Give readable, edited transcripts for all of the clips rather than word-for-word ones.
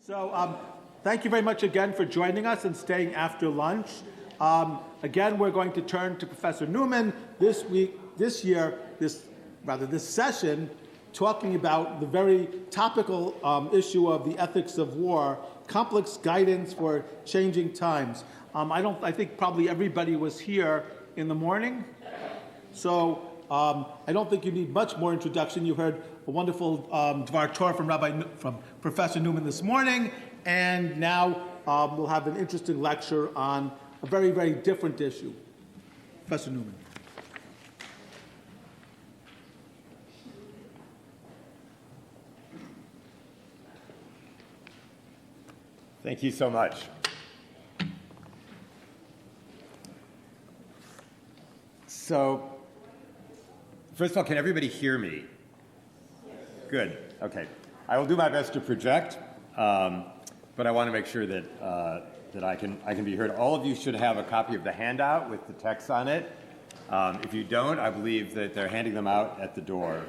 Thank you very much again for joining us and staying after lunch. Again, we're going to turn to Professor Newman this session, talking about the very topical issue of the ethics of war, complex guidance for changing times. I think probably everybody was here in the morning, so I don't think you need much more introduction. You heard a wonderful Dvar Torah from Professor Newman this morning, and now we'll have an interesting lecture on a very, very different issue. Professor Newman. Thank you so much. So, first of all, can everybody hear me? Good. Okay. I will do my best to project, but I want to make sure that I can be heard. All of you should have a copy of the handout with the text on it. If you don't, I believe that they're handing them out at the door,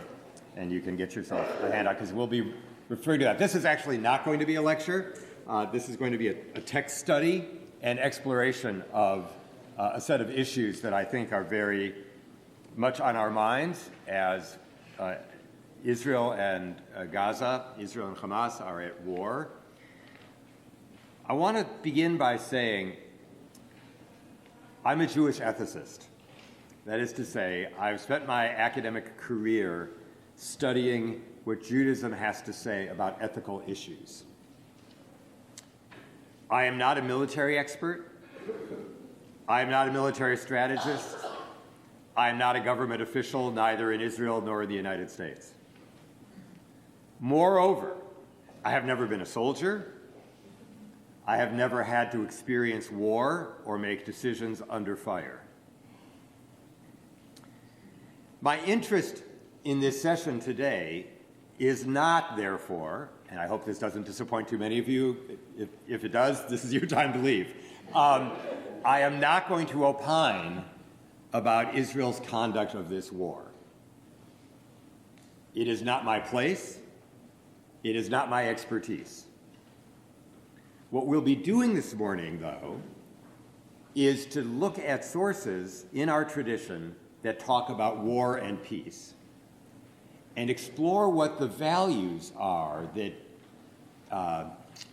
and you can get yourself a handout because we'll be referring to that. This is actually not going to be a lecture. This is going to be a text study and exploration of a set of issues that I think are very much on our minds as Israel and Gaza, Israel and Hamas are at war. I want to begin by saying I'm a Jewish ethicist. That is to say, I've spent my academic career studying what Judaism has to say about ethical issues. I am not a military expert. I am not a military strategist. I am not a government official, neither in Israel nor in the United States. Moreover, I have never been a soldier. I have never had to experience war or make decisions under fire. My interest in this session today is not, therefore, and I hope this doesn't disappoint too many of you. If it does, this is your time to leave. I am not going to opine about Israel's conduct of this war. It is not my place. It is not my expertise. What we'll be doing this morning, though, is to look at sources in our tradition that talk about war and peace and explore what the values are that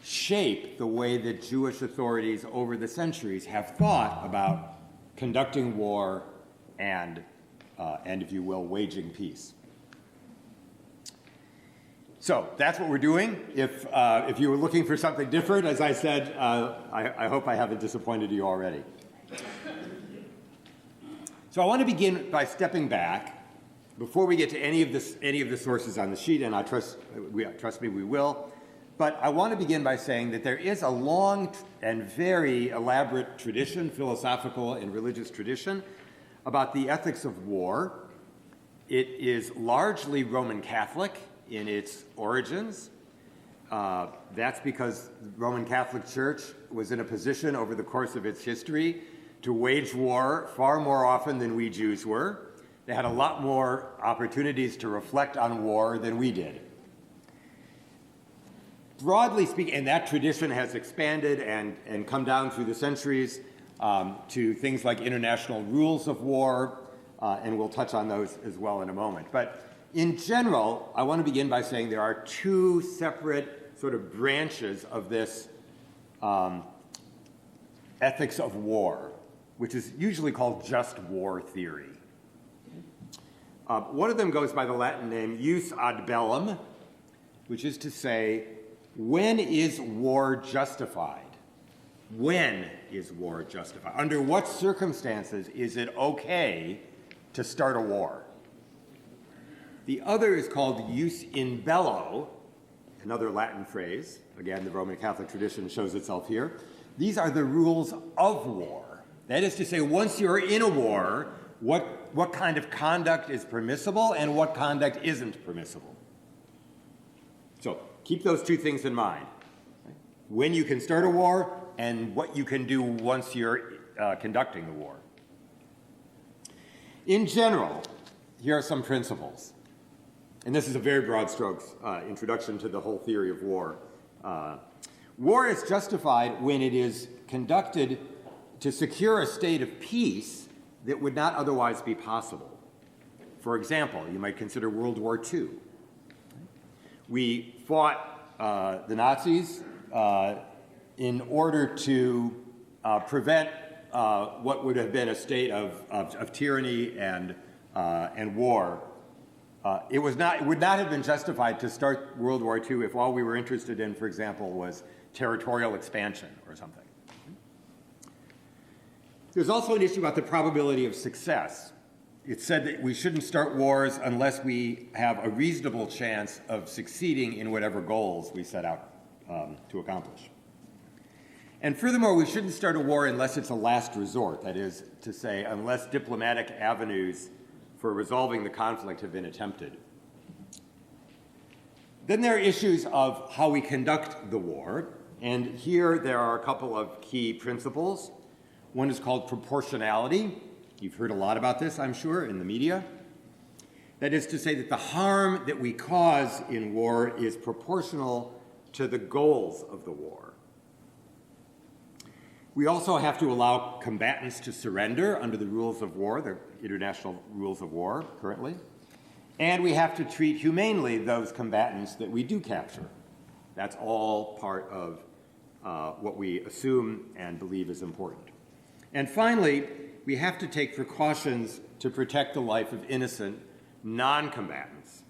shape the way that Jewish authorities over the centuries have thought about conducting war and if you will, waging peace. So that's what we're doing. If you were looking for something different, as I said, I hope I haven't disappointed you already. So I want to begin by stepping back before we get to any of the sources on the sheet, and trust me, we will. But I want to begin by saying that there is a long and very elaborate tradition, philosophical and religious tradition, about the ethics of war. It is largely Roman Catholic in its origins. That's because the Roman Catholic Church was in a position over the course of its history to wage war far more often than we Jews were. They had a lot more opportunities to reflect on war than we did. Broadly speaking, and that tradition has expanded and come down through the centuries to things like international rules of war, and we'll touch on those as well in a moment. But in general, I want to begin by saying there are two separate sort of branches of this ethics of war, which is usually called just war theory. One of them goes by the Latin name jus ad bellum, which is to say, when is war justified? When is war justified? Under what circumstances is it okay to start a war? The other is called jus in bello, another Latin phrase. Again, the Roman Catholic tradition shows itself here. These are the rules of war. That is to say, once you're in a war, what kind of conduct is permissible and what conduct isn't permissible. So keep those two things in mind. When you can start a war and what you can do once you're conducting the war. In general, here are some principles. And this is a very broad strokes introduction to the whole theory of war. War is justified when it is conducted to secure a state of peace that would not otherwise be possible. For example, you might consider World War II. We fought the Nazis in order to prevent what would have been a state of tyranny and war. It would not have been justified to start World War II if all we were interested in, for example, was territorial expansion or something. There's also an issue about the probability of success. It's said that we shouldn't start wars unless we have a reasonable chance of succeeding in whatever goals we set out to accomplish. And furthermore, we shouldn't start a war unless it's a last resort, that is to say, unless diplomatic avenues for resolving the conflict have been attempted. Then there are issues of how we conduct the war, and here there are a couple of key principles. One is called proportionality. You've heard a lot about this, I'm sure, in the media. That is to say that the harm that we cause in war is proportional to the goals of the war. We also have to allow combatants to surrender under the rules of war, the international rules of war currently. And we have to treat humanely those combatants that we do capture. That's all part of what we assume and believe is important. And finally, we have to take precautions to protect the life of innocent non-combatants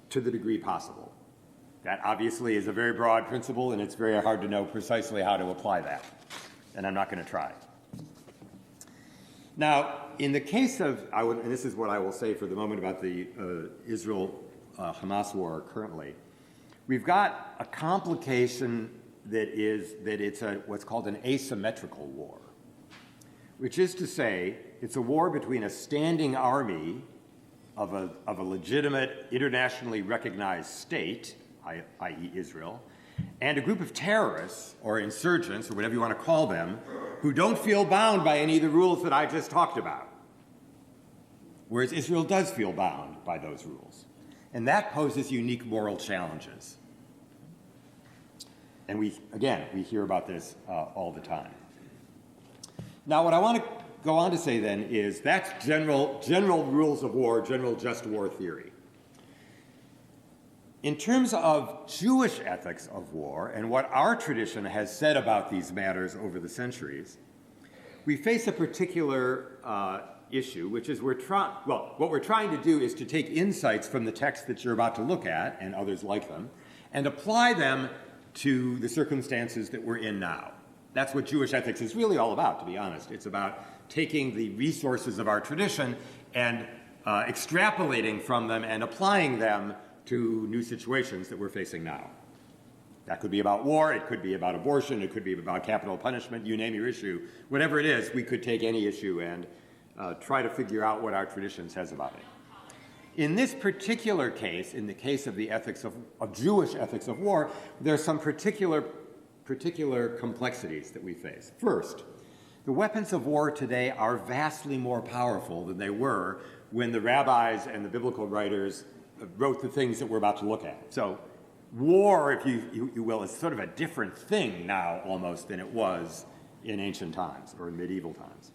to the degree possible. That obviously is a very broad principle, and it's very hard to know precisely how to apply that. And I'm not going to try. Now, in the case of, and this is what I will say for the moment about the Israel-Hamas war currently, we've got a complication that it's what's called an asymmetrical war, which is to say it's a war between a standing army of a legitimate, internationally recognized state, i.e. Israel, and a group of terrorists or insurgents, or whatever you want to call them, who don't feel bound by any of the rules that I just talked about. Whereas Israel does feel bound by those rules. And that poses unique moral challenges. And we hear about this all the time. Now, what I want to go on to say then is that's general rules of war, general just war theory. In terms of Jewish ethics of war and what our tradition has said about these matters over the centuries, we face a particular issue, which is what we're trying to do is to take insights from the text that you're about to look at, and others like them, and apply them to the circumstances that we're in now. That's what Jewish ethics is really all about, to be honest. It's about taking the resources of our tradition and extrapolating from them and applying them to new situations that we're facing now. That could be about war, it could be about abortion, it could be about capital punishment, you name your issue. Whatever it is, we could take any issue and try to figure out what our tradition says about it. In this particular case, in the case of the ethics of Jewish ethics of war, there are some particular complexities that we face. First, the weapons of war today are vastly more powerful than they were when the rabbis and the biblical writers wrote the things that we're about to look at. So war, if you will, is sort of a different thing now almost than it was in ancient times or in medieval times.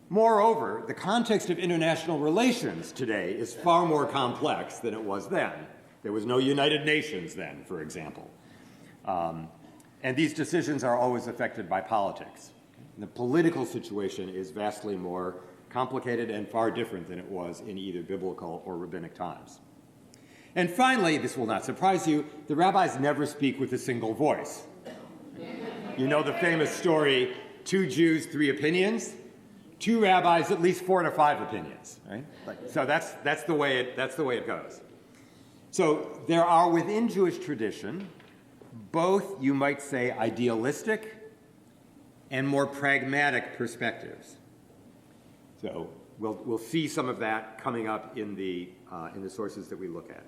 Moreover, the context of international relations today is far more complex than it was then. There was no United Nations then, for example. And these decisions are always affected by politics. The political situation is vastly more complicated and far different than it was in either biblical or rabbinic times. And finally, this will not surprise you, the rabbis never speak with a single voice. You know the famous story, 2 Jews, 3 opinions? 2 rabbis, at least 4 to 5 opinions, right? So that's the way it goes. So there are within Jewish tradition both, you might say, idealistic and more pragmatic perspectives. So we'll see some of that coming up in the sources that we look at.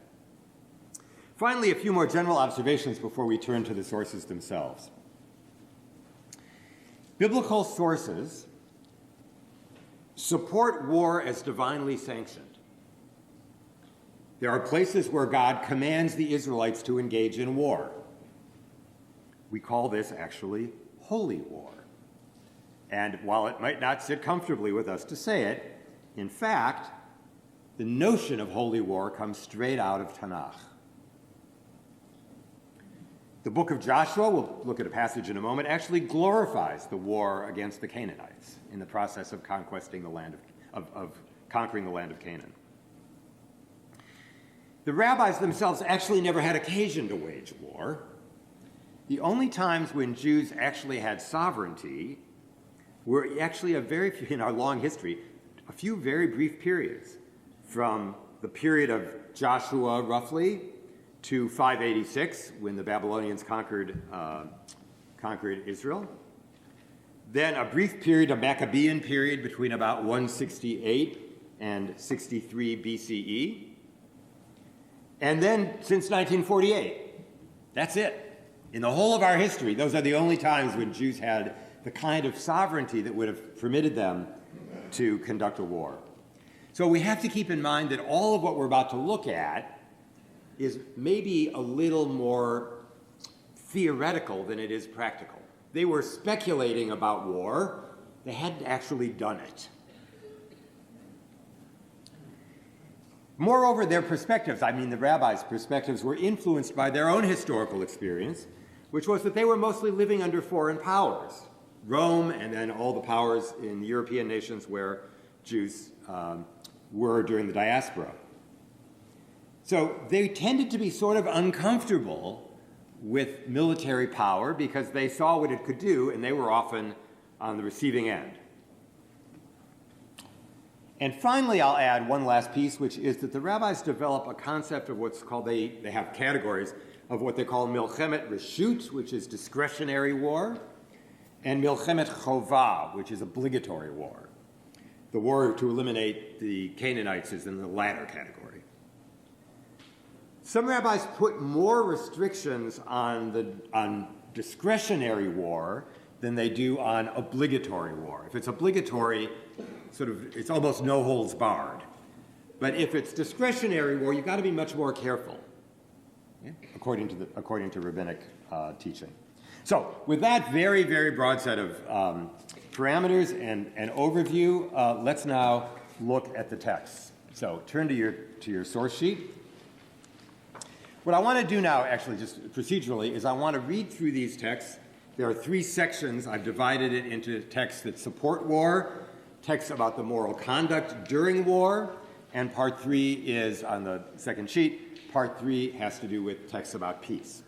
Finally, a few more general observations before we turn to the sources themselves. Biblical sources support war as divinely sanctioned. There are places where God commands the Israelites to engage in war. we call this actually holy war. And while it might not sit comfortably with us to say it, in fact, the notion of holy war comes straight out of Tanakh. The book of Joshua, we'll look at a passage in a moment, actually glorifies the war against the Canaanites in the process of conquering the land of Canaan. The rabbis themselves actually never had occasion to wage war. The only times when Jews actually had sovereignty were actually in our long history, a few very brief periods, from the period of Joshua roughly to 586 when the Babylonians conquered Israel. Then a brief period, a Maccabean period between about 168 and 63 BCE. And then since 1948, that's it. In the whole of our history, those are the only times when Jews had the kind of sovereignty that would have permitted them to conduct a war. So we have to keep in mind that all of what we're about to look at is maybe a little more theoretical than it is practical. They were speculating about war. They hadn't actually done it. Moreover, their perspectives, the rabbis' perspectives, were influenced by their own historical experience, which was that they were mostly living under foreign powers. Rome and then all the powers in European nations where Jews were during the diaspora. So they tended to be sort of uncomfortable with military power because they saw what it could do, and they were often on the receiving end. And finally, I'll add one last piece, which is that the rabbis develop a concept of what's called, they have categories of what they call milchemet reshut, which is discretionary war, and milchemet chovah, which is obligatory war. The war to eliminate the Canaanites is in the latter category. Some rabbis put more restrictions on discretionary war than they do on obligatory war. If it's obligatory, it's almost no holds barred. But if it's discretionary war, you've got to be much more careful, according to rabbinic teaching. So with that very, very broad set of parameters and overview, let's now look at the text. So turn to your source sheet. What I want to do now, actually, just procedurally, is I want to read through these texts. There are three sections. I've divided it into texts that support war, texts about the moral conduct during war, and part 3 is on the second sheet. Part 3 has to do with texts about peace.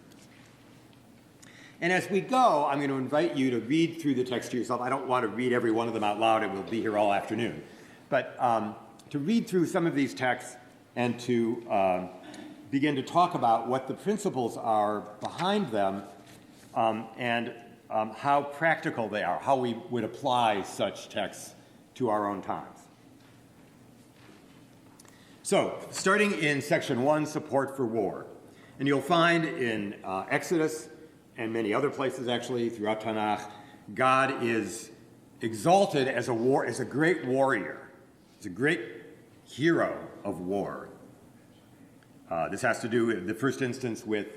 And as we go, I'm going to invite you to read through the text to yourself. I don't want to read every one of them out loud, and we'll be here all afternoon. But to read through some of these texts and to begin to talk about what the principles are behind them and how practical they are, how we would apply such texts to our own times. So, starting in section 1, support for war. And you'll find in Exodus and many other places actually throughout Tanakh, God is exalted as a great warrior. He's a great hero of war. This has to do in the first instance with,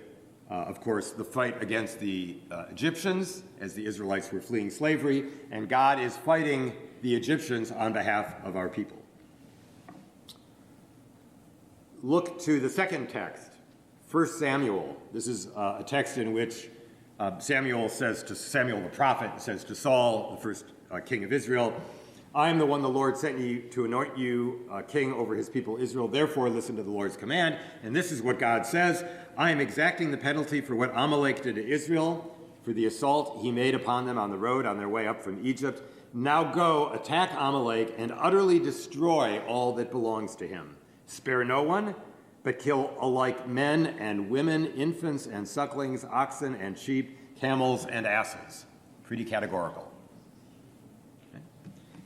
of course, the fight against the Egyptians as the Israelites were fleeing slavery, and God is fighting the Egyptians on behalf of our people. Look to the second text, 1 Samuel. This is a text in which Samuel the prophet says to Saul, the first king of Israel, I am the one the Lord sent you to anoint you king over his people Israel. Therefore, listen to the Lord's command. And this is what God says. I am exacting the penalty for what Amalek did to Israel, for the assault he made upon them on the road on their way up from Egypt. Now go, attack Amalek, and utterly destroy all that belongs to him. Spare no one, but kill alike men and women, infants and sucklings, oxen and sheep, camels and asses. Pretty categorical.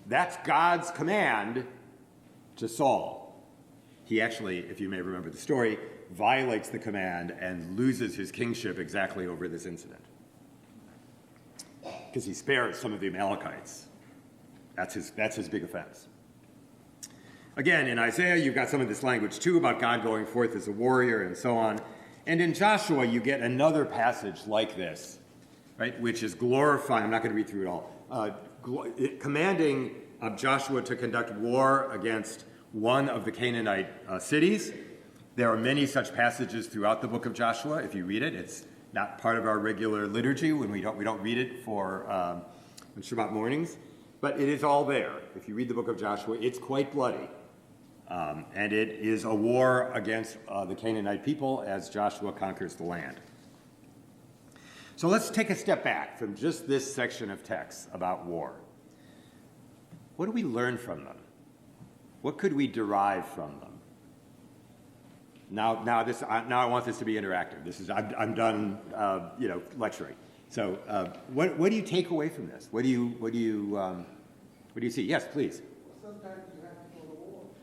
That's God's command to Saul. He actually, if you may remember the story, violates the command and loses his kingship exactly over this incident. Because he spares some of the Amalekites. That's his big offense. Again, in Isaiah, you've got some of this language too about God going forth as a warrior and so on. And in Joshua, you get another passage like this right, which is glorifying, I'm not going to read through it all, commanding Joshua to conduct war against one of the Canaanite cities. There are many such passages throughout the book of Joshua. If you read it, it's not part of our regular liturgy when we don't read it for on Shabbat mornings, but it is all there. If you read the book of Joshua, it's quite bloody. And it is a war against the Canaanite people as Joshua conquers the land. So let's take a step back from just this section of text about war. What do we learn from them? What could we derive from them? Now I want this to be interactive. I'm done, lecturing. So what do you take away from this? What do you see? Yes, please.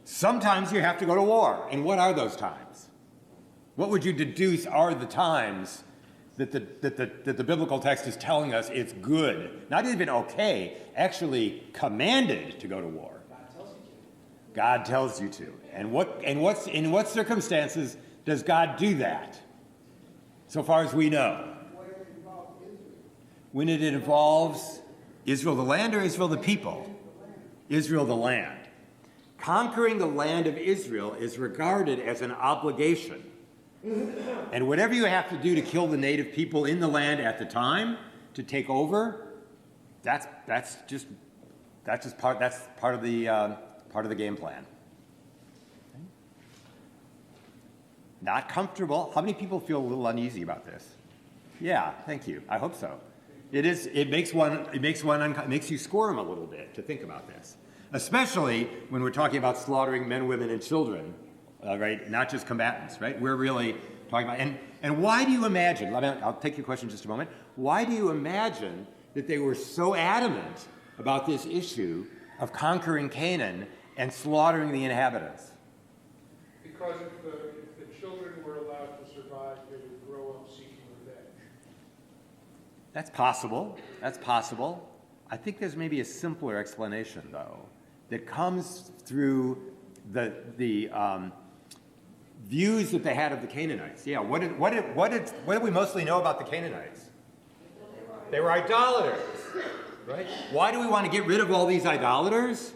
Sometimes you have to go to war. And what are those times? What would you deduce are the times that the biblical text is telling us it's good, not even okay, actually commanded to go to war? God tells you to. And in what circumstances does God do that? So far as we know. When it involves Israel the land or Israel the people? Israel the land. Conquering the land of Israel is regarded as an obligation. And whatever you have to do to kill the native people in the land at the time, to take over, that's part of the game plan. Not comfortable. How many people feel a little uneasy about this? Yeah, thank you. I hope so. It makes you squirm a little bit to think about this, especially when we're talking about slaughtering men, women, and children, right? Not just combatants, right? We're really talking about, and why do you imagine, I'll take your question in just a moment, why do you imagine that they were so adamant about this issue of conquering Canaan and slaughtering the inhabitants? Because if the children were allowed to survive, they would grow up seeking revenge. That's possible. That's possible. I think there's maybe a simpler explanation, though, that comes through the views that they had of the Canaanites. Yeah, what did we mostly know about the Canaanites? They were idolaters, right? Why do we want to get rid of all these idolaters?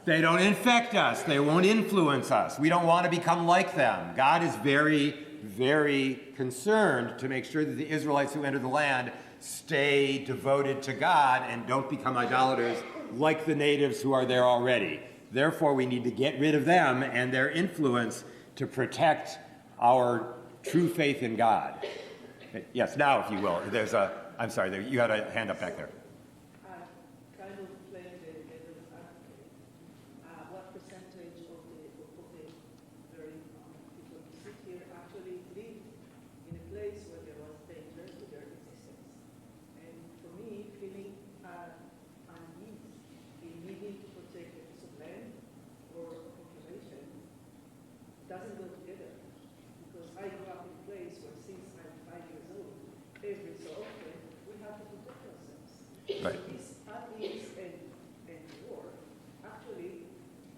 They don't infect us. They won't influence us. We don't want to become like them. God is very, very concerned to make sure that the Israelites who enter the land stay devoted to God and don't become idolaters like the natives who are there already. Therefore, we need to get rid of them and their influence to protect our true faith in God. Yes, now, if you will, I'm sorry, you had a hand up back there. Kind of playing the devil's advocate. What percentage of the very people who sit here actually live in a place where there was danger to their existence? And for me, feeling unease in needing to protect a piece of land or a population doesn't go together. Because I grew up in a place where since I'm 5 years old, every so often we have to protect ourselves. Right. So this unease and war, actually,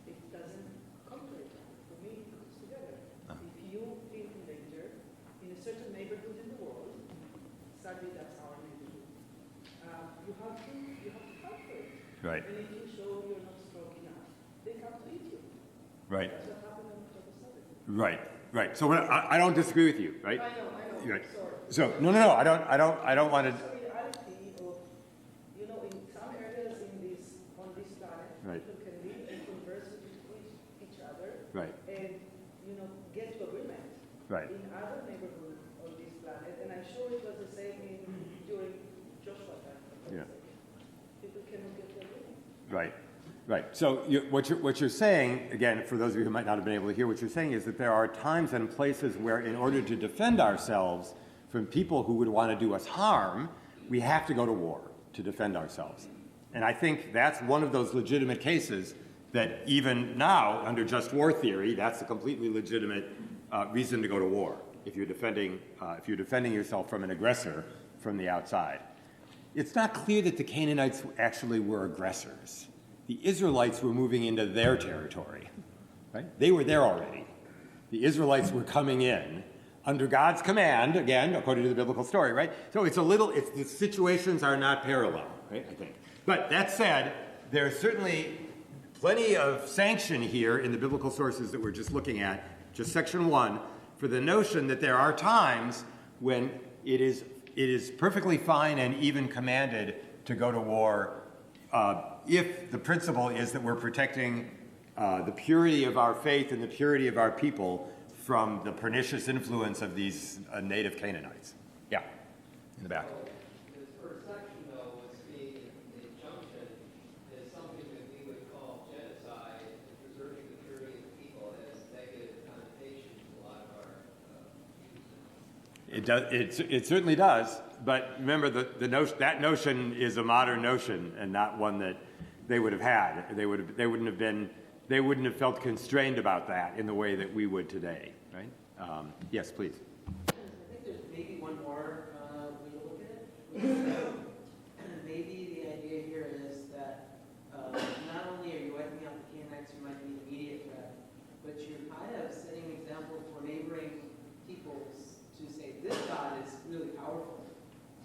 it doesn't come together. For me, it comes together. If you feel in danger in a certain neighborhood in the world, sadly that's our neighborhood, you have to fight for it. Right. And if you show you're not strong enough, they come to eat you. Right. That's what happened on October 7th. Right. So I don't disagree with you, right? I know. Right. Sorry. So no. I don't want to. Reality of, in some areas on this planet, Right. people can live and converse with each other, Right. and get to agreement. Right. In other neighborhoods on this planet, and I'm sure it was the same during Joshua time. Yeah. People cannot get to agreement. Right. So what you're saying, again, for those of you who might not have been able to hear, what you're saying is that there are times and places where in order to defend ourselves from people who would want to do us harm, we have to go to war to defend ourselves. And I think that's one of those legitimate cases that even now, under just war theory, that's a completely legitimate reason to go to war if you're defending yourself from an aggressor from the outside. It's not clear that the Canaanites actually were aggressors. The Israelites were moving into their territory, right? They were there already. The Israelites were coming in under God's command, again, according to the biblical story, right? So the situations are not parallel, right, I think. But that said, there's certainly plenty of sanction here in the biblical sources that we're just looking at, just section 1, for the notion that there are times when it is perfectly fine and even commanded to go to war if the principle is that we're protecting the purity of our faith and the purity of our people from the pernicious influence of these native Canaanites. Yeah, in the back. This first section, though, was being the injunction is something that we would call genocide, and preserving the purity of the people has negative connotations in a lot of our It does. It certainly does. But remember, that notion is a modern notion and not one that they would have had. They wouldn't have felt constrained about that in the way that we would today, right? Yes, please. I think there's maybe one more way to look at it. Maybe the idea here is that not only are you wiping out the Canaanites who might be an immediate threat, but you're kind of setting an example for neighboring peoples to say, this God is really powerful.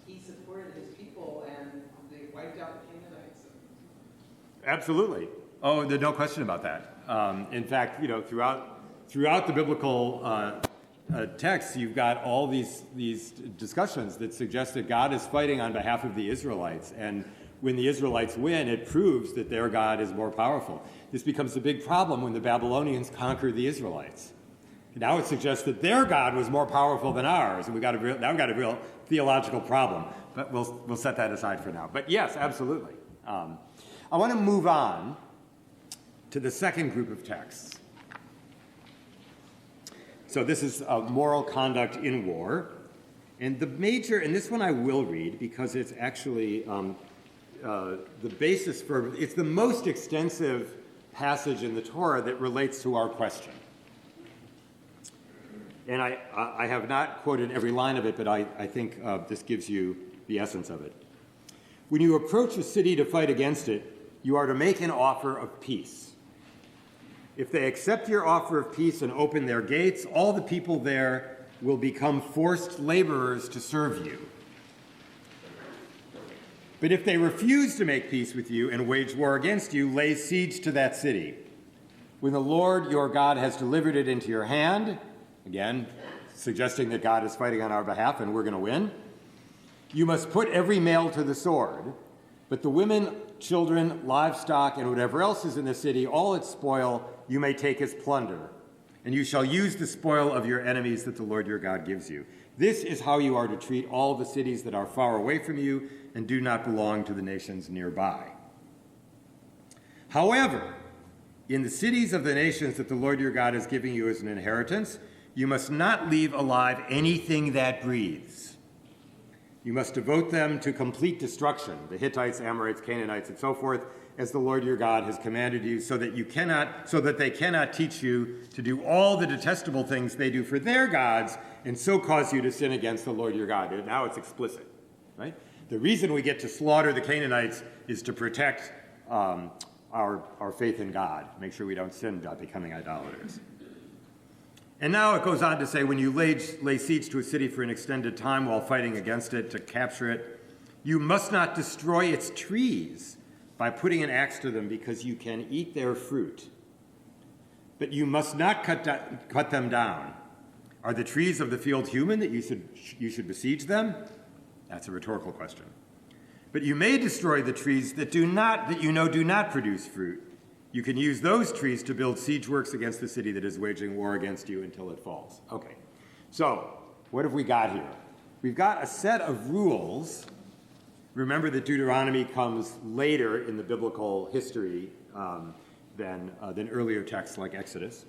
He supported his people and they wiped out the Canaanites. Absolutely. Oh, there's no question about that. In fact, throughout the biblical texts, you've got all these discussions that suggest that God is fighting on behalf of the Israelites, and when the Israelites win, it proves that their God is more powerful. This becomes a big problem when the Babylonians conquer the Israelites. Now it suggests that their God was more powerful than ours, and now we've got a real theological problem. But we'll set that aside for now. But yes, absolutely. I want to move on to the second group of texts. So this is moral conduct in war. And and this one I will read because it's actually the basis it's the most extensive passage in the Torah that relates to our question. And I have not quoted every line of it, but I think this gives you the essence of it. When you approach a city to fight against it, you are to make an offer of peace. If they accept your offer of peace and open their gates, all the people there will become forced laborers to serve you. But if they refuse to make peace with you and wage war against you, lay siege to that city. When the Lord your God has delivered it into your hand, again, suggesting that God is fighting on our behalf and we're going to win, you must put every male to the sword, but the women, children, livestock, and whatever else is in the city, all its spoil, you may take as plunder. And you shall use the spoil of your enemies that the Lord your God gives you. This is how you are to treat all the cities that are far away from you and do not belong to the nations nearby. However, in the cities of the nations that the Lord your God is giving you as an inheritance, you must not leave alive anything that breathes. You must devote them to complete destruction, the Hittites, Amorites, Canaanites, and so forth, as the Lord your God has commanded you, so that they cannot teach you to do all the detestable things they do for their gods, and so cause you to sin against the Lord your God. And now it's explicit, right? The reason we get to slaughter the Canaanites is to protect our faith in God, make sure we don't sin by becoming idolaters. And now it goes on to say, when you lay siege to a city for an extended time while fighting against it to capture it, you must not destroy its trees by putting an axe to them, because you can eat their fruit. But you must not cut them down. Are the trees of the field human that you should besiege them? That's a rhetorical question. But you may destroy the trees that do not produce fruit. You can use those trees to build siege works against the city that is waging war against you until it falls. Okay, so what have we got here? We've got a set of rules. Remember that Deuteronomy comes later in the biblical history than earlier texts like Exodus.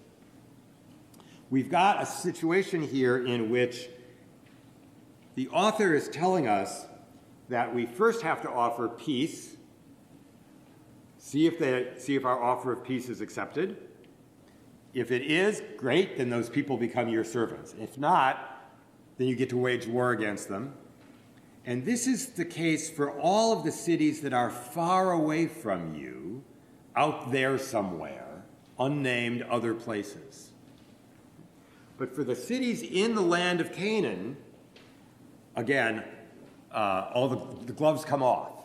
We've got a situation here in which the author is telling us that we first have to offer peace. See if our offer of peace is accepted. If it is, great, then those people become your servants. If not, then you get to wage war against them. And this is the case for all of the cities that are far away from you, out there somewhere, unnamed other places. But for the cities in the land of Canaan, again, all the gloves come off.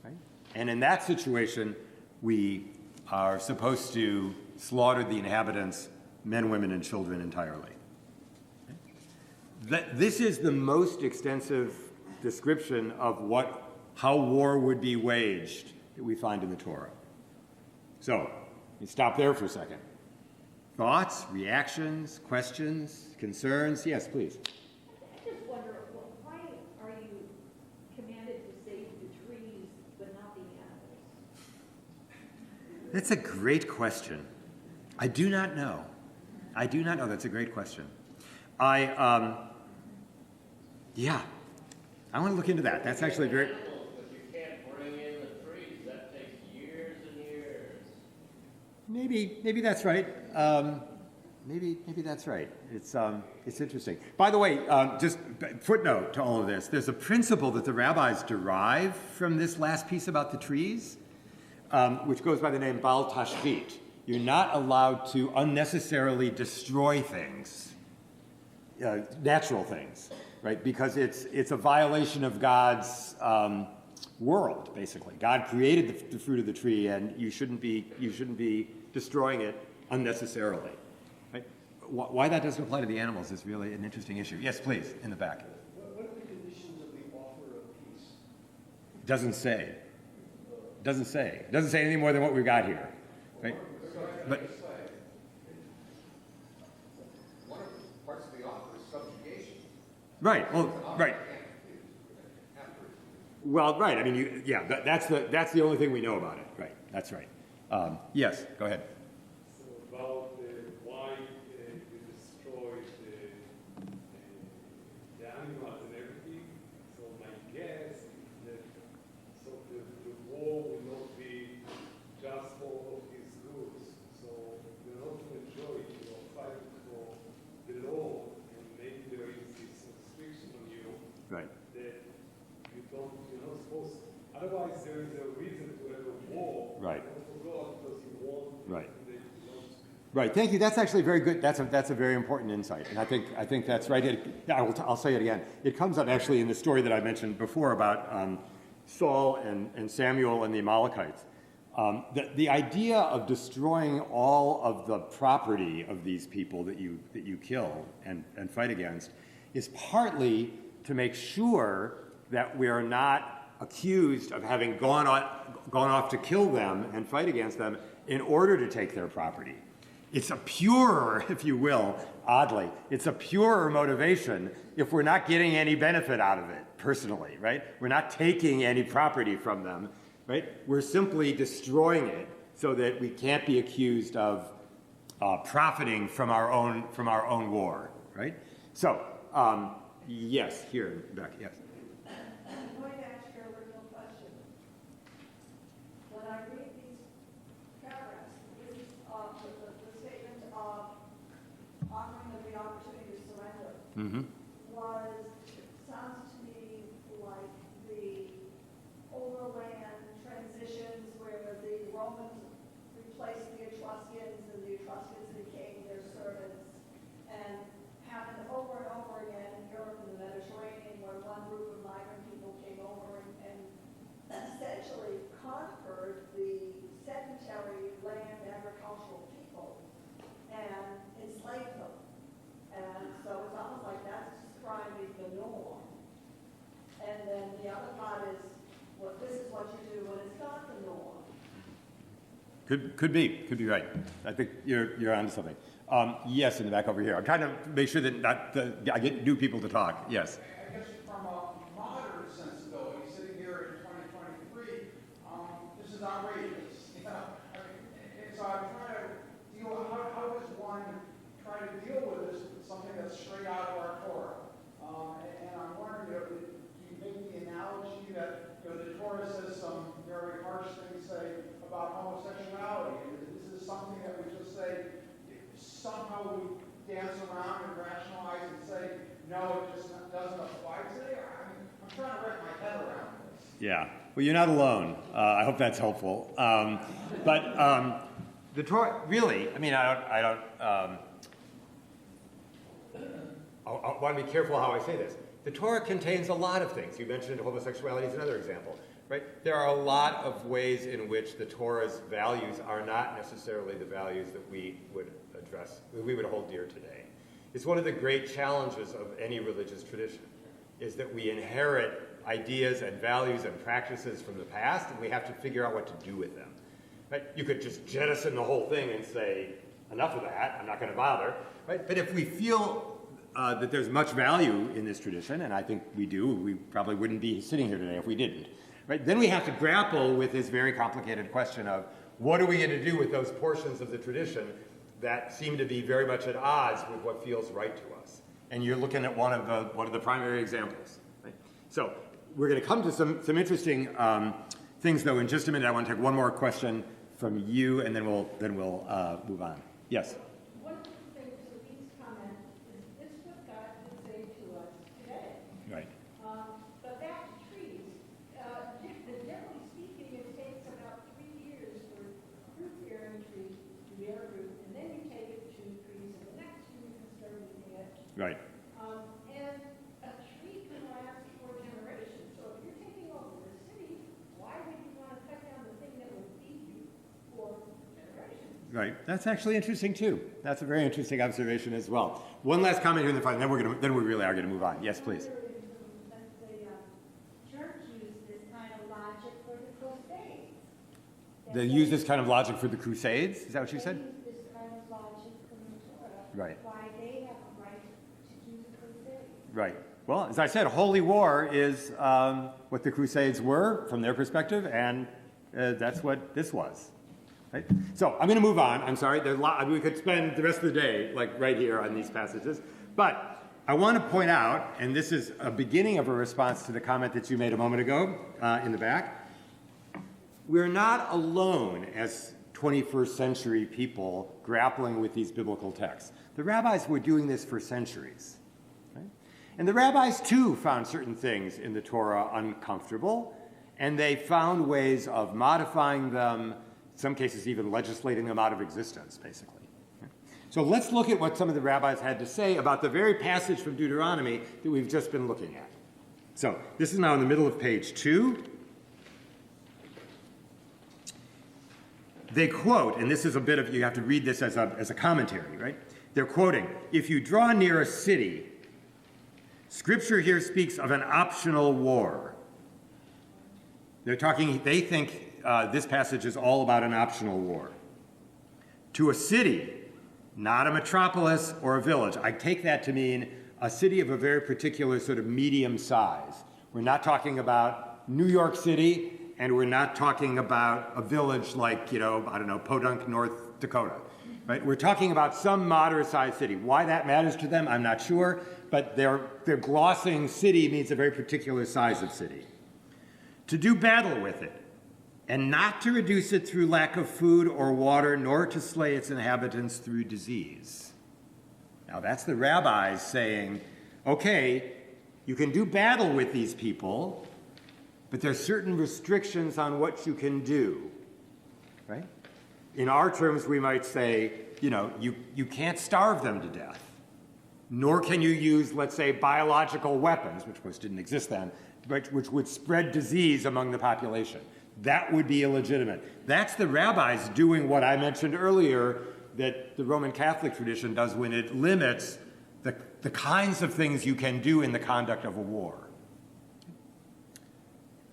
Right? And in that situation, we are supposed to slaughter the inhabitants, men, women, and children entirely. This is the most extensive description of how war would be waged that we find in the Torah. So, let me stop there for a second. Thoughts, reactions, questions, concerns? Yes, please. I just wonder, why are you commanded to save the trees but not the animals? That's a great question. I do not know. That's a great question. Yeah, I want to look into that. That's actually very... But you can't bring in the trees. That takes years and years. Maybe that's right. Maybe that's right. It's interesting. By the way, just footnote to all of this. There's a principle that the rabbis derive from this last piece about the trees, which goes by the name Bal Tashvit. You're not allowed to unnecessarily destroy things, natural things, right? Because it's a violation of God's world, basically. God created the fruit of the tree, and you shouldn't be destroying it unnecessarily. Right? Why that doesn't apply to the animals is really an interesting issue. Yes, please, in the back. What are the conditions of the offer of peace? Doesn't say. Doesn't say anything more than what we've got here. Right? But one of the parts of the offer is subjugation. right. Well, right. Well, right. I mean, that's the only thing we know about it. Right. That's right. Yes. Go ahead. So about why you destroyed the animals and everything. So my guess is that the war will not be just for all of these goods. So you're not to enjoy it. You're fighting for the law, and maybe there is this restriction on you Right. that you're not supposed. Otherwise, there is a reason to have a war. Right. Not for God, because you want. Right. And they don't. Right. Thank you. That's actually very good. That's a very important insight, and I think that's right. I'll say it again. It comes up actually in the story that I mentioned before about Saul and Samuel and the Amalekites. The idea of destroying all of the property of these people that you kill and fight against is partly to make sure that we are not accused of having gone off to kill them and fight against them in order to take their property. It's a purer, if you will, oddly, it's a purer motivation if we're not getting any benefit out of it personally, right? We're not taking any property from them, right? We're simply destroying it so that we can't be accused of profiting from our own war, right? So, yes, here, Beck, yes. I'm going to ask you a original question. When I read these paragraphs, this is the statement of honoring of the opportunity to surrender sounds to me like the overland transitions where the Romans replaced the Etruscans and the Etruscans became their servants, and happened over and over again in Europe and the Mediterranean, where one group of migrant people came over and essentially conquered the sedentary land agricultural people and enslaved them. And so it's almost like that's describing the norm. And then the other part is, well, this is what you do when it's not the norm. Could be right. I think you're onto something. Yes, in the back over here. I'm trying to make sure that I get new people to talk. Yes. I guess from a modern sensibility, sitting here in 2023, this is outrageous. You know, and so I'm trying to deal. How does one try to deal with this? Something that's straight out of our Torah. And I'm wondering, do you make the analogy that the Torah says some very harsh things, say, about homosexuality? Is this something that we just say? Somehow we dance around and rationalize and say, no, it just doesn't apply today? I'm trying to wrap my head around this. Yeah. Well, you're not alone. I hope that's helpful. But the Torah, really, I mean, I don't I want to be careful how I say this. The Torah contains a lot of things. You mentioned homosexuality as another example, right? There are a lot of ways in which the Torah's values are not necessarily the values that we would address, that we would hold dear today. It's one of the great challenges of any religious tradition, is that we inherit ideas and values and practices from the past, and we have to figure out what to do with them. Right? You could just jettison the whole thing and say, enough of that, I'm not going to bother. Right? But if we feel that there's much value in this tradition, and I think we do, we probably wouldn't be sitting here today if we didn't. Right? Then we have to grapple with this very complicated question of what are we going to do with those portions of the tradition that seem to be very much at odds with what feels right to us. And you're looking at one of the primary examples. Right? So we're going to come to some interesting things, though, in just a minute. I want to take one more question from you, and then we'll move on. Yes. One of the things that these comment is this what God would say to us today. Right. But back to trees, generally speaking, it takes about 3 years for a fruit-bearing tree to bear fruit, and then you take it to trees, and the next year you can start eating it. Right. And a tree can last 4 generations. So if you're taking over the city, why would you want to cut down the thing that will feed you for generations? Right. That's actually interesting too. That's a very interesting observation as well. One last comment here in the front, and then we really are going to move on. Yes, please. The church used this kind of logic for the Crusades. They use this kind of logic for the Crusades. Is that what you said? They used this kind of logic from the Torah. Right. Why they have a right to do the Crusades. Right. Well, as I said, holy war is what the Crusades were from their perspective, and that's what this was. Right? So I'm going to move on. I'm sorry. We could spend the rest of the day right here on these passages. But I want to point out, and this is a beginning of a response to the comment that you made a moment ago in the back, we're not alone as 21st century people grappling with these biblical texts. The rabbis were doing this for centuries. Right? And the rabbis, too, found certain things in the Torah uncomfortable, and they found ways of modifying them, in some cases even legislating them out of existence, basically. So let's look at what some of the rabbis had to say about the very passage from Deuteronomy that we've just been looking at. So this is now in the middle of page 2. They quote, and this is a bit of, you have to read this as a commentary, right? They're quoting, if you draw near a city, Scripture here speaks of an optional war. They think this passage is all about an optional war. To a city, not a metropolis or a village. I take that to mean a city of a very particular sort of medium size. We're not talking about New York City, and we're not talking about a village like, Podunk, North Dakota. Right? We're talking about some moderate-sized city. Why that matters to them, I'm not sure, but their glossing city means a very particular size of city. To do battle with it, and not to reduce it through lack of food or water, nor to slay its inhabitants through disease. Now that's the rabbis saying, okay, you can do battle with these people, but there's certain restrictions on what you can do, right? In our terms, we might say, you can't starve them to death, nor can you use, let's say, biological weapons, which of course didn't exist then, but which would spread disease among the population. That would be illegitimate. That's the rabbis doing what I mentioned earlier that the Roman Catholic tradition does when it limits the kinds of things you can do in the conduct of a war.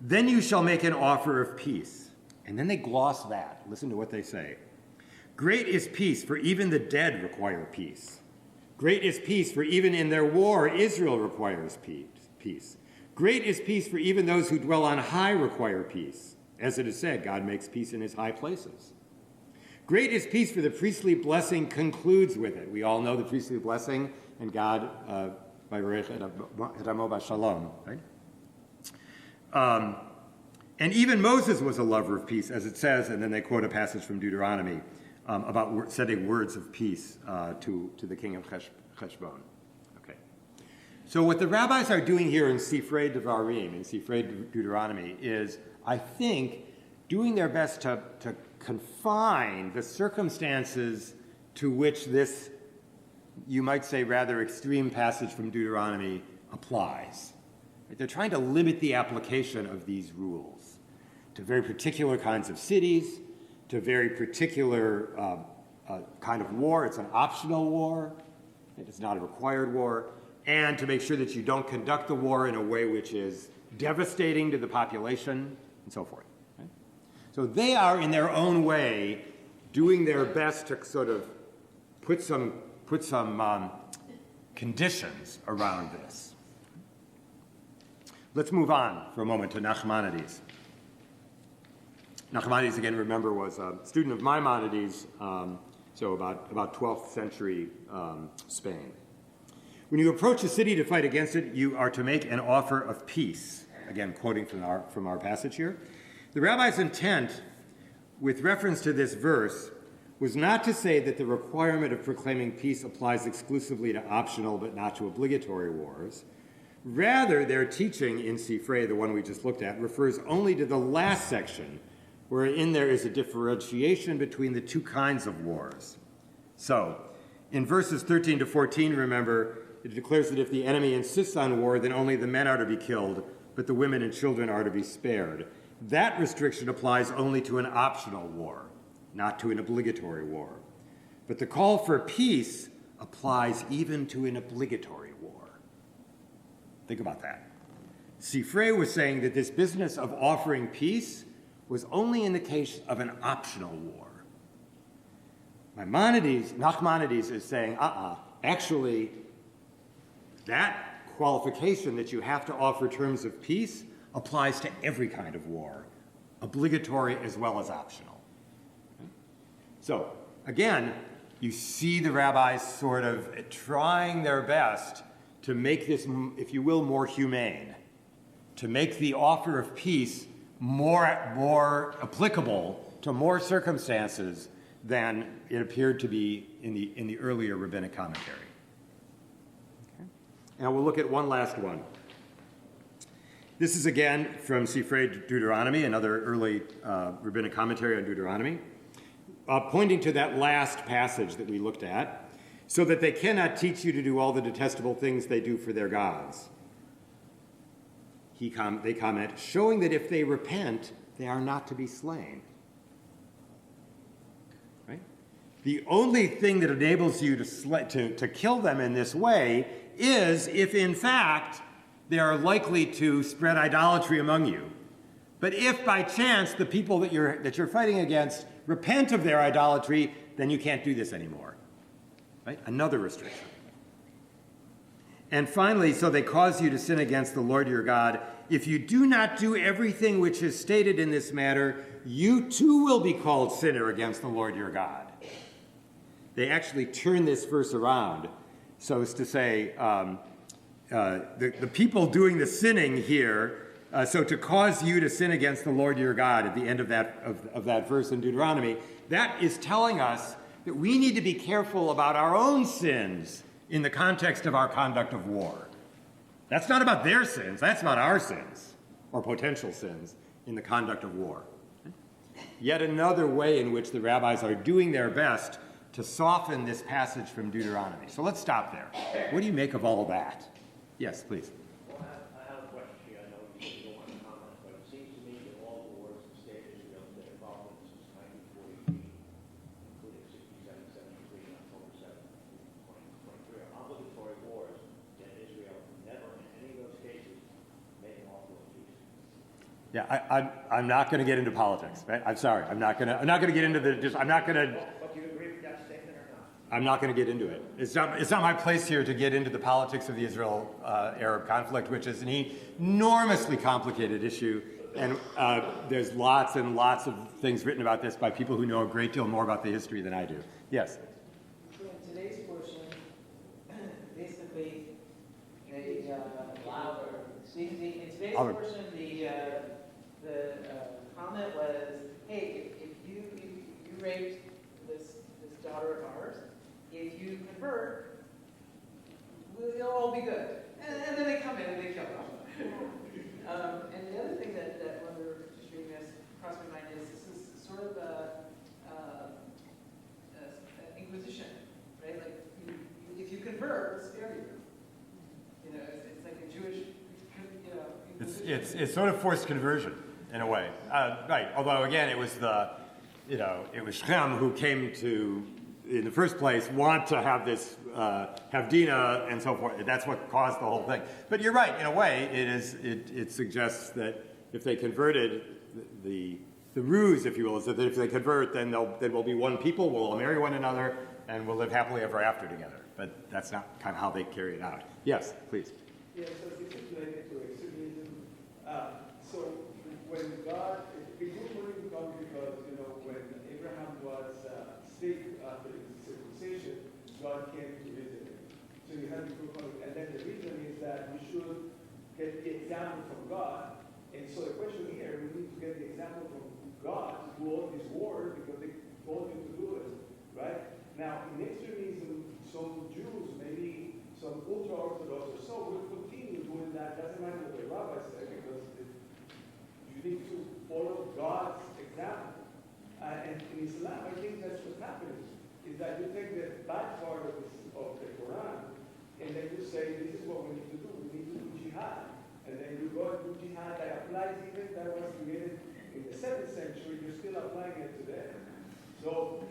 Then you shall make an offer of peace. And then they gloss that. Listen to what they say. Great is peace, for even the dead require peace. Great is peace, for even in their war Israel requires peace. Great is peace, for even those who dwell on high require peace. As it is said, God makes peace in his high places. Great is peace, for the priestly blessing concludes with it. We all know the priestly blessing, and God, shalom, right? And even Moses was a lover of peace, as it says, and then they quote a passage from Deuteronomy about sending words of peace to the king of Heshbon. Okay. So what the rabbis are doing here in Sifrei Devarim, in Sifrei Deuteronomy, is, I think, doing their best to confine the circumstances to which this you might say, rather extreme passage from Deuteronomy applies. Right? They're trying to limit the application of these rules to very particular kinds of cities, to very particular kind of war. It's an optional war. It's not a required war. And to make sure that you don't conduct the war in a way which is devastating to the population, and so forth. Right? So they are, in their own way, doing their best to sort of put some conditions around this. Let's move on for a moment to Nachmanides. Nachmanides, again, remember, was a student of Maimonides, so about 12th century Spain. When you approach a city to fight against it, you are to make an offer of peace. Again, quoting from our passage here. The rabbi's intent with reference to this verse was not to say that the requirement of proclaiming peace applies exclusively to optional but not to obligatory wars. Rather, their teaching in Sifrei, the one we just looked at, refers only to the last section, wherein there is a differentiation between the two kinds of wars. So, in verses 13 to 14, remember, it declares that if the enemy insists on war, then only the men are to be killed, but the women and children are to be spared. That restriction applies only to an optional war, not to an obligatory war. But the call for peace applies even to an obligatory war. Think about that. Sifrei was saying that this business of offering peace was only in the case of an optional war. Nachmanides is saying, actually, that qualification that you have to offer terms of peace applies to every kind of war, obligatory as well as optional. So, again, you see the rabbis sort of trying their best to make this, if you will, more humane, to make the offer of peace more applicable to more circumstances than it appeared to be in the earlier rabbinic commentary. Okay. And we'll look at one last one. This is again from Sifrei Deuteronomy, another early rabbinic commentary on Deuteronomy, pointing to that last passage that we looked at, so that they cannot teach you to do all the detestable things they do for their gods. They comment, showing that if they repent, they are not to be slain. Right? The only thing that enables you to kill them in this way is if, in fact, they are likely to spread idolatry among you. But if, by chance, the people that you're fighting against repent of their idolatry, then you can't do this anymore. Right? Another restriction. And finally, so they cause you to sin against the Lord your God. If you do not do everything which is stated in this matter, you too will be called sinner against the Lord your God. They actually turn this verse around so as to say, the people doing the sinning here, so to cause you to sin against the Lord your God at the end of that verse in Deuteronomy, that is telling us that we need to be careful about our own sins in the context of our conduct of war. That's not about their sins, that's about our sins, or potential sins, in the conduct of war. Yet another way in which the rabbis are doing their best to soften this passage from Deuteronomy. So let's stop there. What do you make of all of that? Yes, please. Well, I have a question here. I know you don't want to comment, but it seems to me that all the wars of the state of Israel have been involved in since 1943, including 67, 73, and October 7th, 2023, are obligatory wars that Israel never, in any of those cases, made an offer of peace. Yeah, I'm not going to get into politics. Right? I'm sorry. I'm not going to get into the. I'm not going to. But do you agree with that statement or not? I'm not going to get into it. It's not my place here to get into the politics of the Israel-Arab conflict, which is an enormously complicated issue. And there's lots and lots of things written about this by people who know a great deal more about the history than I do. Yes? In today's portion, basically, they louder. In today's portion, the comment was, hey, if you raped this daughter of ours, if you convert, we'll all be good. And then they come in and they kill them. And the other thing that when we were just reading this crossed my mind is this is sort of a Inquisition, right? Like if you convert, what scare you? You know, it's like a Jewish, you know. It's sort of forced conversion in a way, right? Although again, it was Shem who came to, in the first place, want to have this, have Dinah and so forth. That's what caused the whole thing. But you're right, in a way, it suggests that if they converted, the ruse, if you will, is that if they convert, then we'll be one people, we'll all marry one another, and we'll live happily ever after together. But that's not kind of how they carry it out. Yes, please. Yes, so this is related to extremism. So when God, it wouldn't come because, you know, when Abraham was sick after his circumcision, God came to visit him. So you have to go on. And then the reason is that we should get the example from God. And so the question here, we need to get the example from God to do all these wars because they told you to do it, right? Now, in extremism, some Jews, maybe some ultra-Orthodox or so, will continue doing that. Doesn't matter what the rabbis say because you need to follow God's example. And in Islam, I think that's what's happening, is that you take the bad part of the Quran, and then you say, this is what we need to do. We need to do jihad. And then you go and do jihad that applies even that was created in the 7th century, you're still applying it today. So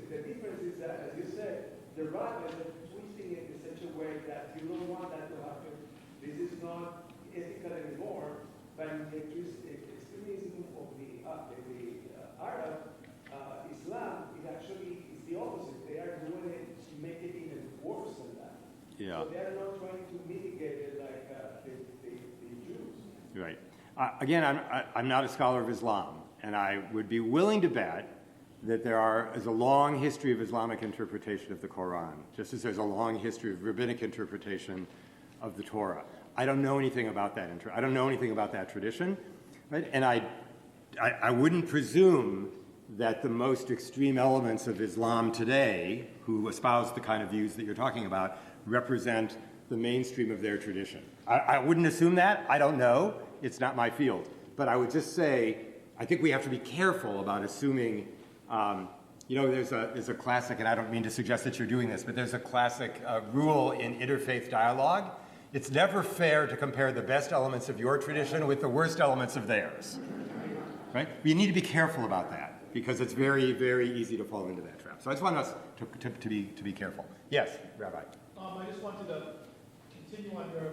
the difference is that, as you said, the rabbis are twisting it in such a way that you don't want that to happen. This is not ethical anymore, but the extremism of the Arab Islam is actually the opposite. They are doing it to make it even worse than that. Yeah. So they are not trying to mitigate it like the Jews. Right. Again, I'm not a scholar of Islam, and I would be willing to bet that there is a long history of Islamic interpretation of the Quran, just as there's a long history of rabbinic interpretation of the Torah. I don't know anything about that. I don't know anything about that tradition, right? And I wouldn't presume that the most extreme elements of Islam today, who espouse the kind of views that you're talking about, represent the mainstream of their tradition. I wouldn't assume that. I don't know. It's not my field. But I would just say, I think we have to be careful about assuming, there's a classic, and I don't mean to suggest that you're doing this, but there's a classic rule in interfaith dialogue. It's never fair to compare the best elements of your tradition with the worst elements of theirs. Right? But you need to be careful about that, because it's very, very easy to fall into that trap. So I just want us to be careful. Yes, Rabbi. I just wanted to continue on your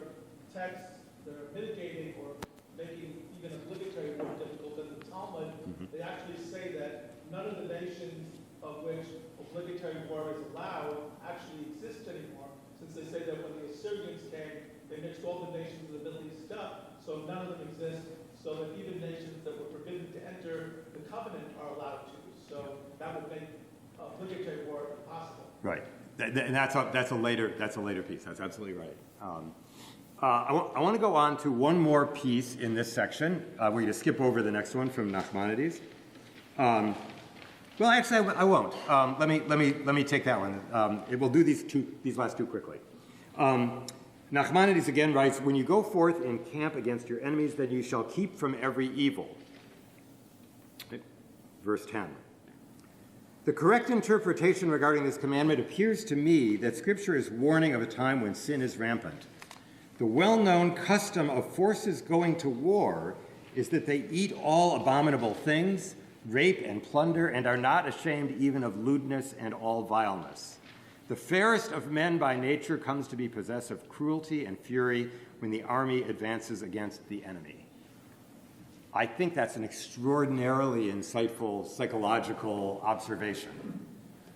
text. They're mitigating or making even obligatory more difficult. In the Talmud, they actually say that none of the nations of which obligatory war is allowed actually exist anymore, since they say that when the Assyrians came, they mixed all the nations of the Middle East up, so none of them exist, so that even nations that were forbidden to enter the covenant are allowed to. So that would make obligatory war impossible. Right. And that's a later piece. That's absolutely right. I want to go on to one more piece in this section. We're going to skip over the next one from Nachmanides. Well, actually, I won't. Let me take that one. We'll do these last two quickly. Nachmanides again writes, "When you go forth and camp against your enemies, then you shall keep from every evil." Okay. Verse 10. The correct interpretation regarding this commandment appears to me that Scripture is warning of a time when sin is rampant. The well-known custom of forces going to war is that they eat all abominable things, rape and plunder, and are not ashamed even of lewdness and all vileness. The fairest of men by nature comes to be possessed of cruelty and fury when the army advances against the enemy. I think that's an extraordinarily insightful psychological observation,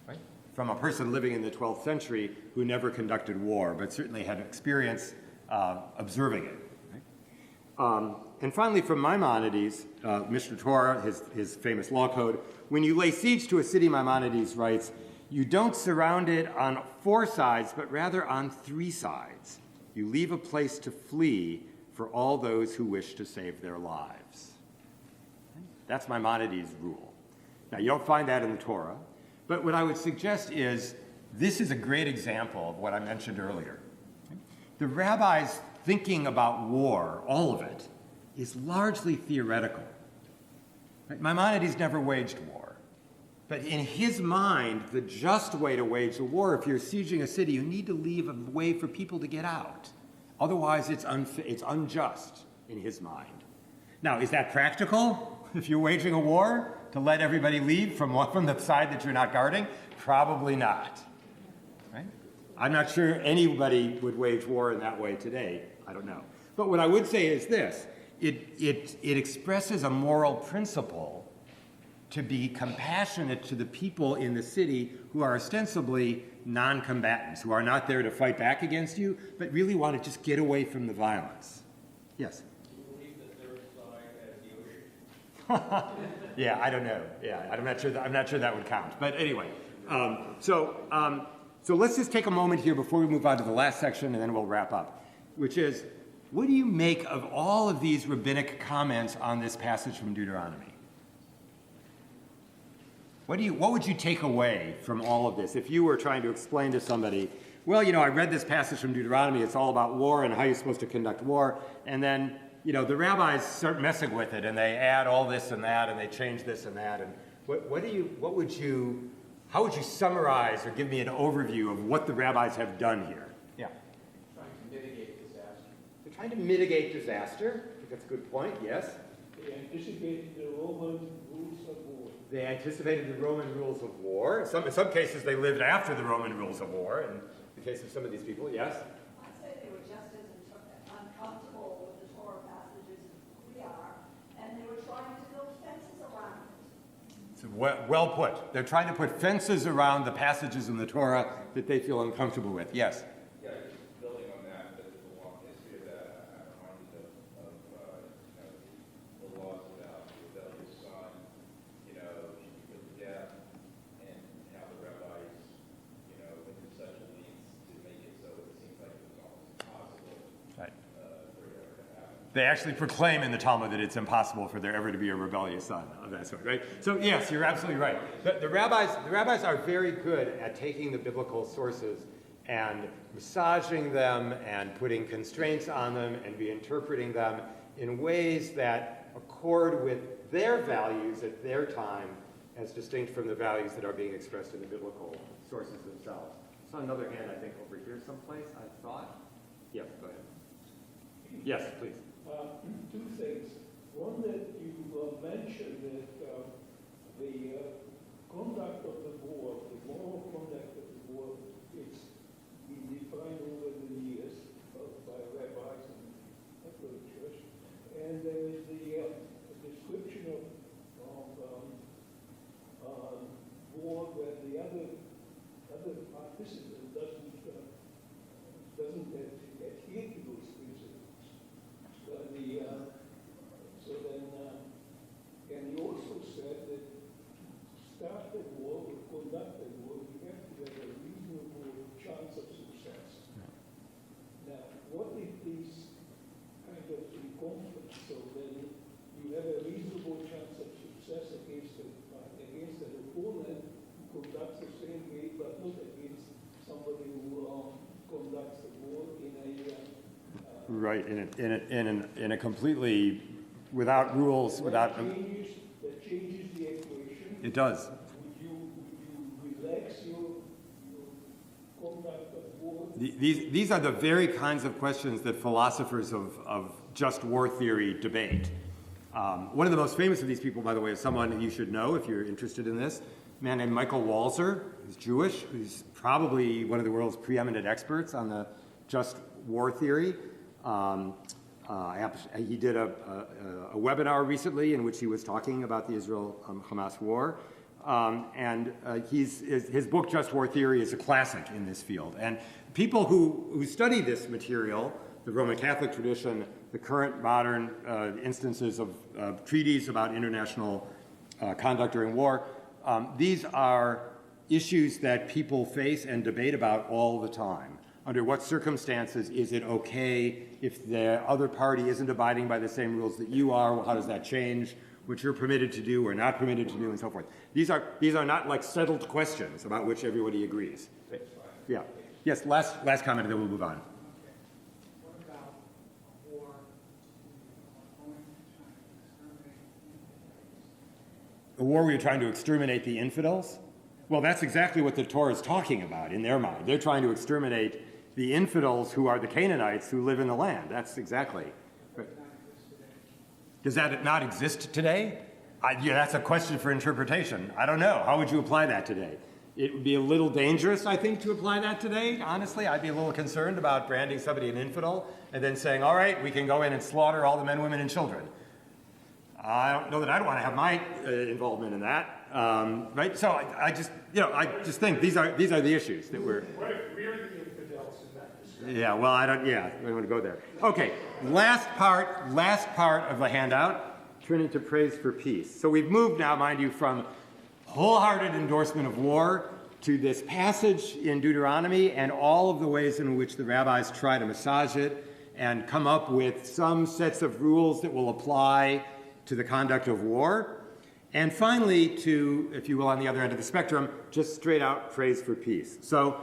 right? From a person living in the 12th century who never conducted war, but certainly had experience observing it. Right? And finally, from Maimonides, Mishnah Torah, his famous law code, when you lay siege to a city, Maimonides writes, you don't surround it on 4 sides, but rather on 3 sides. You leave a place to flee for all those who wish to save their lives. That's Maimonides' rule. Now, you don't find that in the Torah, but what I would suggest is this is a great example of what I mentioned earlier. The rabbis thinking about war, all of it, is largely theoretical. Right? Maimonides never waged war. But in his mind, the just way to wage a war, if you're sieging a city, you need to leave a way for people to get out. Otherwise, it's unjust in his mind. Now, is that practical if you're waging a war, to let everybody leave from the side that you're not guarding? Probably not. Right? I'm not sure anybody would wage war in that way today. I don't know. But what I would say is this. It expresses a moral principle to be compassionate to the people in the city who are ostensibly non-combatants, who are not there to fight back against you, but really want to just get away from the violence. Yes? Do you believe the third side as the ocean? Yeah, I don't know. Yeah, I'm not sure that would count. But anyway, so let's just take a moment here before we move on to the last section, and then we'll wrap up, which is, what do you make of all of these rabbinic comments on this passage from Deuteronomy? What would you take away from all of this if you were trying to explain to somebody, well, I read this passage from Deuteronomy, it's all about war and how you're supposed to conduct war, and then, the rabbis start messing with it, and they add all this and that, and they change this and that, and how would you summarize or give me an overview of what the rabbis have done here? Yeah. Trying to mitigate disaster. They're trying to mitigate disaster. I think that's a good point, yes. They anticipated the Roman rules of war. They anticipated the Roman rules of war. In some cases, they lived after the Roman rules of war. In the case of some of these people, yes? I'd say they were just as uncomfortable with the Torah passages as we are, and they were trying to build fences around it. So well put. They're trying to put fences around the passages in the Torah that they feel uncomfortable with. Yes? Yeah, just building on that, there's a long history of that. I'm reminded of the laws about the rebellious son, should be put to death, and how the rabbis, went to such lengths to make it so it seems like it was almost impossible Right. for it ever to happen. They actually proclaim in the Talmud that it's impossible for there ever to be a rebellious son of that sort, right? So yes, you're absolutely right. The rabbis are very good at taking the biblical sources and massaging them and putting constraints on them and reinterpreting them in ways that accord with their values at their time as distinct from the values that are being expressed in the biblical sources themselves. So another hand, I think, over here someplace, I thought. Yes, go ahead. Yes, please. Two things. One, that you mentioned that the conduct of the war, the moral conduct of the war, it's been defined over the years by rabbis and Catholic Church. And there is the description of war where the other participant doesn't adhere to those principles. And he also said that to start the war or conduct the war, you have to have a reasonable chance of success. Now, what if these kind of in conflict? So then you have a reasonable chance of success against an opponent who conducts the same way, but not against somebody who conducts the war in a Right, in a completely without rules, that changes the equation. It does. Would you relax your conduct of war? These are the very kinds of questions that philosophers of just war theory debate. One of the most famous of these people, by the way, is someone you should know if you're interested in this, a man named Michael Walzer, who's Jewish, who's probably one of the world's preeminent experts on the just war theory. He did a webinar recently in which he was talking about the Israel-Hamas war. His book, Just War Theory, is a classic in this field. And people who study this material, the Roman Catholic tradition, the current modern instances of treaties about international conduct during war, these are issues that people face and debate about all the time. Under what circumstances is it okay if the other party isn't abiding by the same rules that you are? How does that change what you're permitted to do or not permitted to do, and so forth? These are not like settled questions about which everybody agrees. Yeah. Yes. Last comment, and then we'll move on. What about war going to China, war where you're trying to exterminate the infidels? Well, that's exactly what the Torah is talking about in their mind. They're trying to exterminate the infidels who are the Canaanites who live in the land. That's exactly. Right. Does that not exist today? Yeah, that's a question for interpretation. I don't know. How would you apply that today? It would be a little dangerous, I think, to apply that today. Honestly, I'd be a little concerned about branding somebody an infidel and then saying, all right, we can go in and slaughter all the men, women, and children. I don't know that I'd want to have my involvement in that, right? So I just think these are the issues that we're. Right, we are the infidels in that discussion. Yeah, well, I don't want to go there. Okay, last part of the handout, turning to praise for peace. So we've moved now, mind you, from wholehearted endorsement of war to this passage in Deuteronomy and all of the ways in which the rabbis try to massage it and come up with some sets of rules that will apply to the conduct of war. And finally, to, if you will, on the other end of the spectrum, just straight out praise for peace. So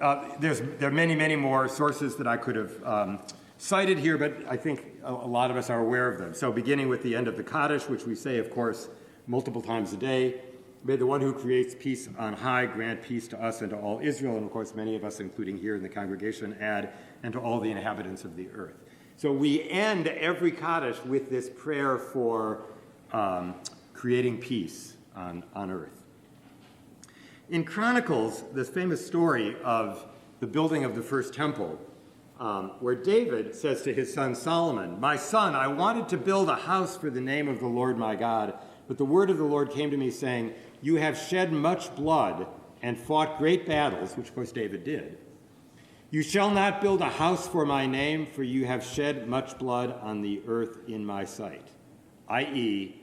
there are many, many more sources that I could have cited here, but I think a lot of us are aware of them. So beginning with the end of the Kaddish, which we say, of course, multiple times a day, may the one who creates peace on high grant peace to us and to all Israel, and of course many of us, including here in the congregation, add, and to all the inhabitants of the earth. So we end every Kaddish with this prayer for creating peace on earth. In Chronicles, this famous story of the building of the first temple, where David says to his son Solomon, "My son, I wanted to build a house for the name of the Lord my God, but the word of the Lord came to me saying, you have shed much blood and fought great battles," which of course David did. "You shall not build a house for my name, for you have shed much blood on the earth in my sight." i.e.,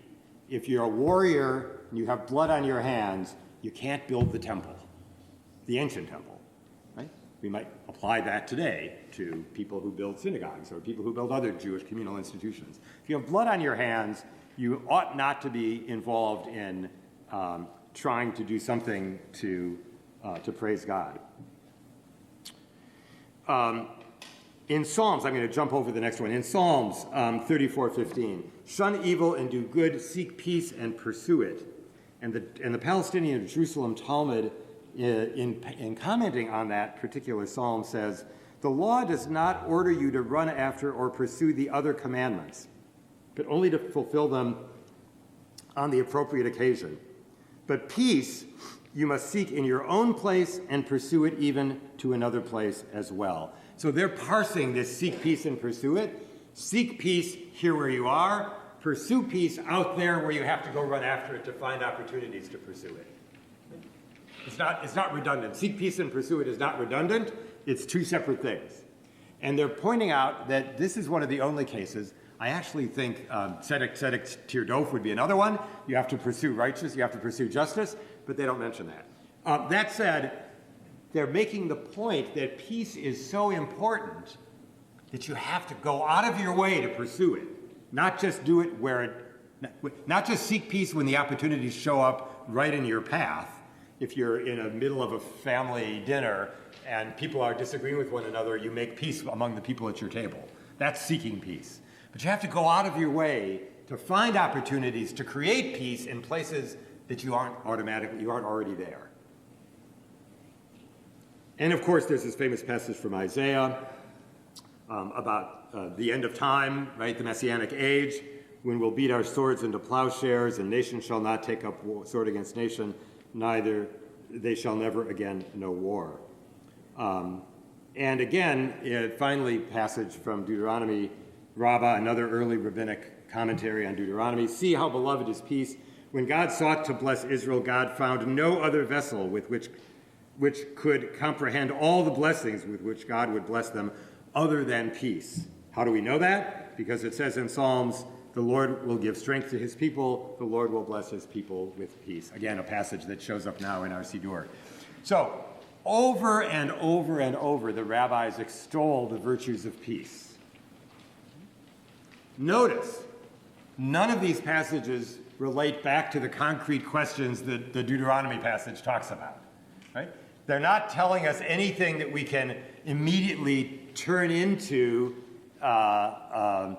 if you're a warrior and you have blood on your hands, you can't build the temple, the ancient temple, right? We might apply that today to people who build synagogues or people who build other Jewish communal institutions. If you have blood on your hands, you ought not to be involved in trying to do something to praise God. In Psalms, I'm going to jump over the next one. In Psalms 34:15, "Shun evil and do good, seek peace and pursue it." And the Palestinian of Jerusalem Talmud, in commenting on that particular psalm, says, "The law does not order you to run after or pursue the other commandments, but only to fulfill them on the appropriate occasion. But peace you must seek in your own place and pursue it even to another place as well." So they're parsing this seek peace and pursue it. Seek peace here where you are. Pursue peace out there where you have to go run after it to find opportunities to pursue it. It's not redundant. Seek peace and pursue it is not redundant. It's two separate things. And they're pointing out that this is one of the only cases. I actually think tzedek tirdof would be another one. You have to pursue righteousness, you have to pursue justice, but they don't mention that. That said, they're making the point that peace is so important that you have to go out of your way to pursue it. Not just do it not just seek peace when the opportunities show up right in your path. If you're in the middle of a family dinner and people are disagreeing with one another, you make peace among the people at your table. That's seeking peace. But you have to go out of your way to find opportunities to create peace in places that you aren't already there. And of course, there's this famous passage from Isaiah about the end of time, right? The Messianic age, when we'll beat our swords into plowshares, and nation shall not take up sword against nation, neither they shall never again know war. And again, finally, passage from Deuteronomy Rabbah, another early rabbinic commentary on Deuteronomy. "See how beloved is peace. When God sought to bless Israel, God found no other vessel with which could comprehend all the blessings with which God would bless them other than peace." How do we know that? Because it says in Psalms, "The Lord will give strength to his people. The Lord will bless his people with peace." Again, a passage that shows up now in our Siddur. So, over and over and over, the rabbis extol the virtues of peace. Notice, none of these passages relate back to the concrete questions that the Deuteronomy passage talks about, right? They're not telling us anything that we can immediately turn into a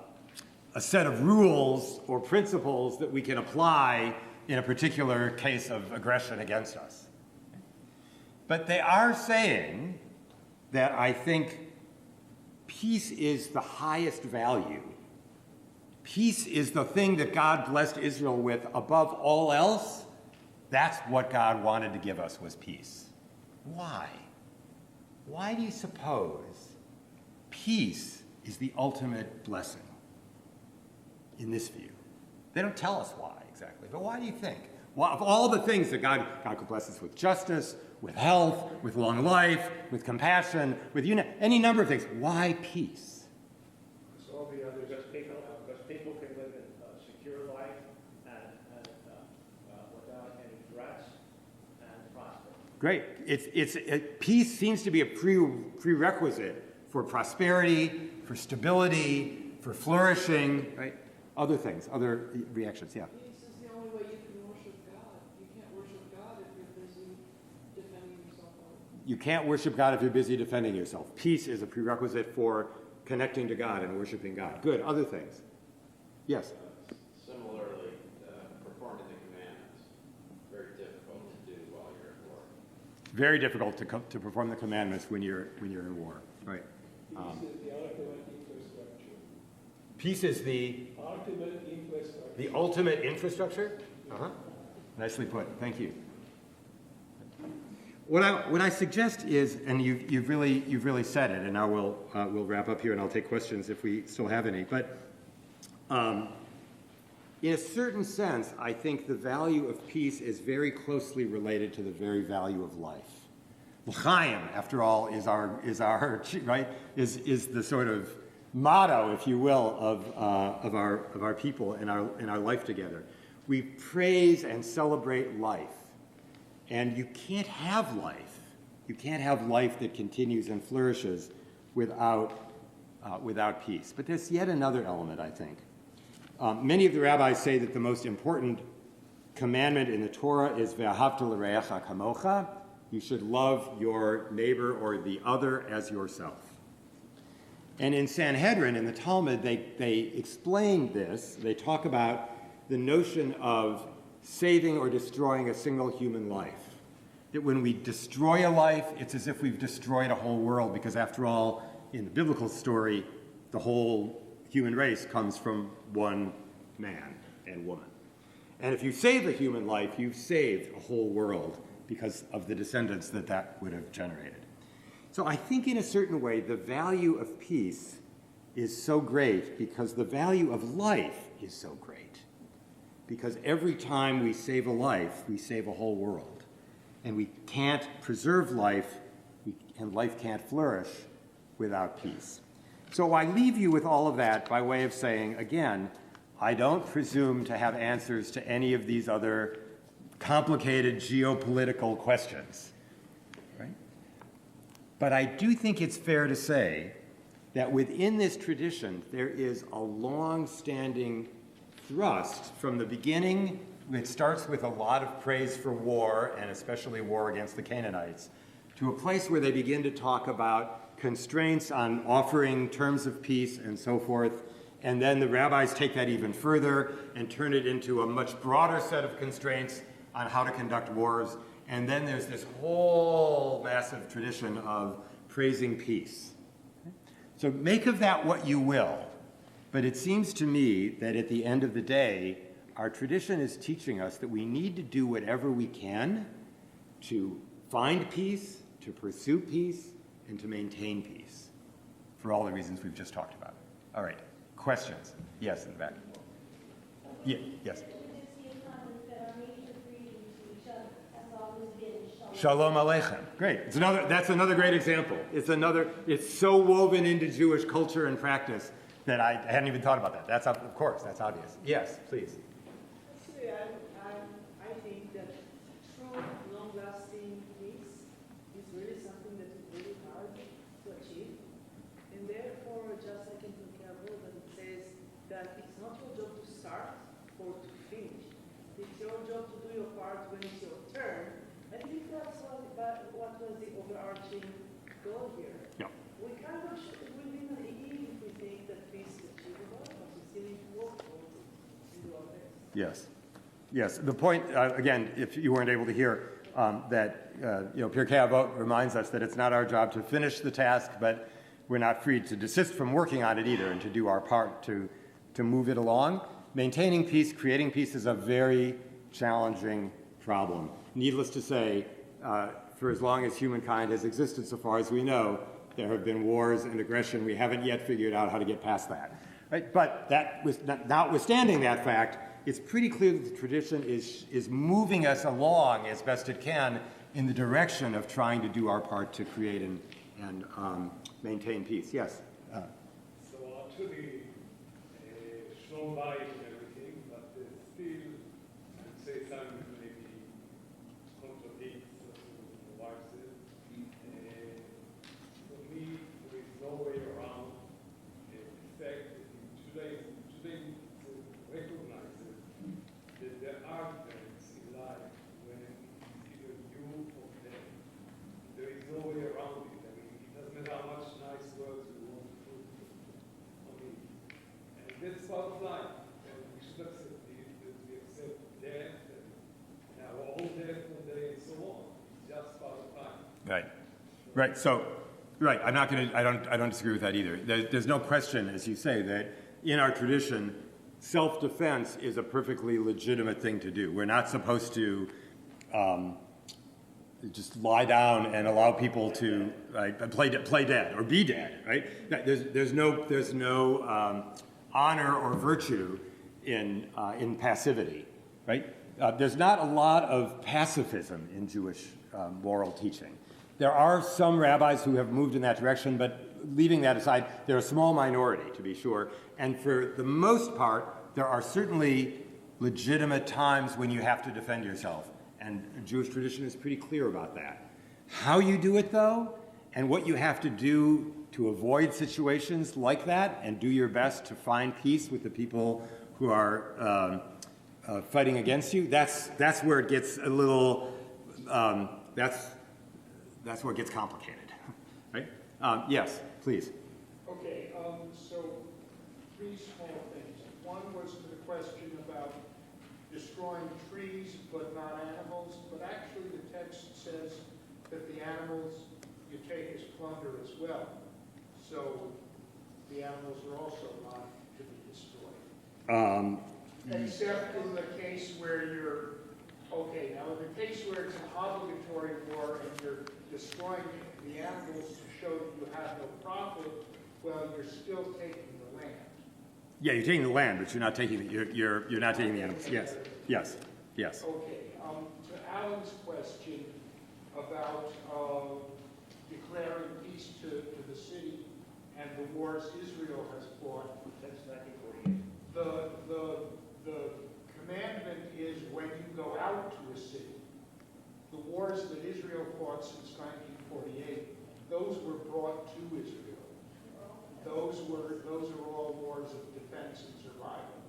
set of rules or principles that we can apply in a particular case of aggression against us. But they are saying that I think peace is the highest value. Peace is the thing that God blessed Israel with above all else. That's what God wanted to give us, was peace. Why? Why do you suppose peace is the ultimate blessing in this view? They don't tell us why exactly, but why do you think? Well, of all the things that God could bless us with justice, with health, with long life, with compassion, with any number of things, why peace? Because all the others, because people can live in a secure life and without any threats and prosper. Great. Peace seems to be a prerequisite for prosperity, for stability, for flourishing, right? Other things, other reactions, yeah. Peace is the only way you can worship God. You can't worship God if you're busy defending yourself. You can't worship God if you're busy defending yourself. Peace is a prerequisite for connecting to God and worshiping God. Good. Other things? Yes? Similarly, performing the commandments, very difficult to do while you're at war. Very difficult to perform the commandments when you're in war. Right. Peace is the Peace ultimate infrastructure. is the ultimate infrastructure? Uh-huh. Nicely put. Thank you. What I suggest is, and you've really said it, and now we'll wrap up here, and I'll take questions if we still have any. But in a certain sense, I think the value of peace is very closely related to the very value of life. L'chaim, after all, is our right is the sort of motto, if you will, of our people in our life together. We praise and celebrate life. And you can't have life. You can't have life that continues and flourishes without peace. But there's yet another element, I think. Many of the rabbis say that the most important commandment in the Torah is ve'ahavta l'reacha kamocha. You should love your neighbor or the other as yourself. And in Sanhedrin, in the Talmud, they explain this. They talk about the notion of saving or destroying a single human life. That when we destroy a life, it's as if we've destroyed a whole world, because after all, in the biblical story, the whole human race comes from one man and woman. And if you save a human life, you've saved a whole world because of the descendants that would have generated. So I think in a certain way, the value of peace is so great because the value of life is so great. Because every time we save a life, we save a whole world. And we can't preserve life, and life can't flourish without peace. So I leave you with all of that by way of saying, again, I don't presume to have answers to any of these other complicated geopolitical questions, right? But I do think it's fair to say that within this tradition, there is a long-standing thrust from the beginning. It starts with a lot of praise for war, and especially war against the Canaanites, to a place where they begin to talk about constraints on offering terms of peace and so forth. And then the rabbis take that even further and turn it into a much broader set of constraints on how to conduct wars. And then there's this whole massive tradition of praising peace. So make of that what you will. But it seems to me that at the end of the day, our tradition is teaching us that we need to do whatever we can to find peace, to pursue peace, and to maintain peace, for all the reasons we've just talked about. All right, questions? Yes, in the back. Yeah, yes. Shalom Aleichem. Great. That's another great example. It's so woven into Jewish culture and practice that I hadn't even thought about that. Of course, that's obvious. Yes, please. Actually, I think that true, long-lasting peace is really something that is really hard to achieve. And therefore, just like in Pirkei that it says that it's not your job to start or to finish. It's your job to do your part when it's your turn. I think that's what was the overarching goal here. Yeah. We kind of will be naive if we think that peace is achievable, but we still need to work towards it and do our best. Yes. Yes, the point, again, if you weren't able to hear, that, Pirkei Avot reminds us that it's not our job to finish the task, but we're not free to desist from working on it either and to do our part to move it along. Maintaining peace, creating peace is a very challenging problem. Needless to say, for as long as humankind has existed, so far as we know, there have been wars and aggression. We haven't yet figured out how to get past that. Right? But notwithstanding that fact, it's pretty clear that the tradition is moving us along as best it can in the direction of trying to do our part to create and maintain peace. Yes? So actually, Shalom Bayit and everything, but still, I'd say something maybe contradicts what the wife said. For me, there is no way around the fact that in Judaism recognizes that there are events in life when either you or them. There is no way around it. I mean, it doesn't matter how much nice words we want to put on it. And that's part of life. And we should accept it, that we accept death and our own death one day and so on. It's just part of life. Right. Right. So, right. I don't disagree with that either. There's no question, as you say, that in our tradition, self-defense is a perfectly legitimate thing to do. We're not supposed to just lie down and allow people to play dead or be dead. Right? There's no honor or virtue in passivity. Right? There's not a lot of pacifism in Jewish moral teaching. There are some rabbis who have moved in that direction, but leaving that aside, they're a small minority, to be sure. And for the most part, there are certainly legitimate times when you have to defend yourself. And Jewish tradition is pretty clear about that. How you do it, though, and what you have to do to avoid situations like that and do your best to find peace with the people who are fighting against you, that's where it gets a little, that's where it gets complicated, right? Yes, please. Okay, so three small things. One was to the question about destroying trees but not animals, but actually the text says that the animals you take as plunder as well. So the animals are also not to be destroyed. Except in the case where you're, okay, now in the case where it's an obligatory war and you're destroying the animals to show that you have no profit, well, you're still taking the land. Yeah, you're taking the land, but you're not taking you're not taking the animals. Yes, yes, yes. Okay. To Alan's question about declaring peace to the city and the wars Israel has fought. Since 1948. The commandment is when you go out to a city. The wars that Israel fought since 1948, those were brought to Israel. Those are all wars of defense and survival.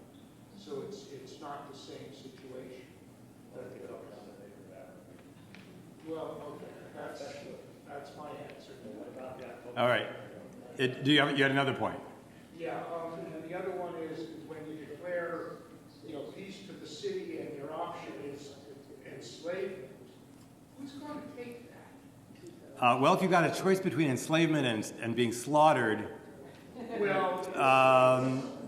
So it's not the same situation. Well, okay, that's my answer. All right. You had another point? Yeah, and the other one is when you declare, peace to the city and your option is enslavement, who's going to take that? Well, if you've got a choice between enslavement and being slaughtered, well,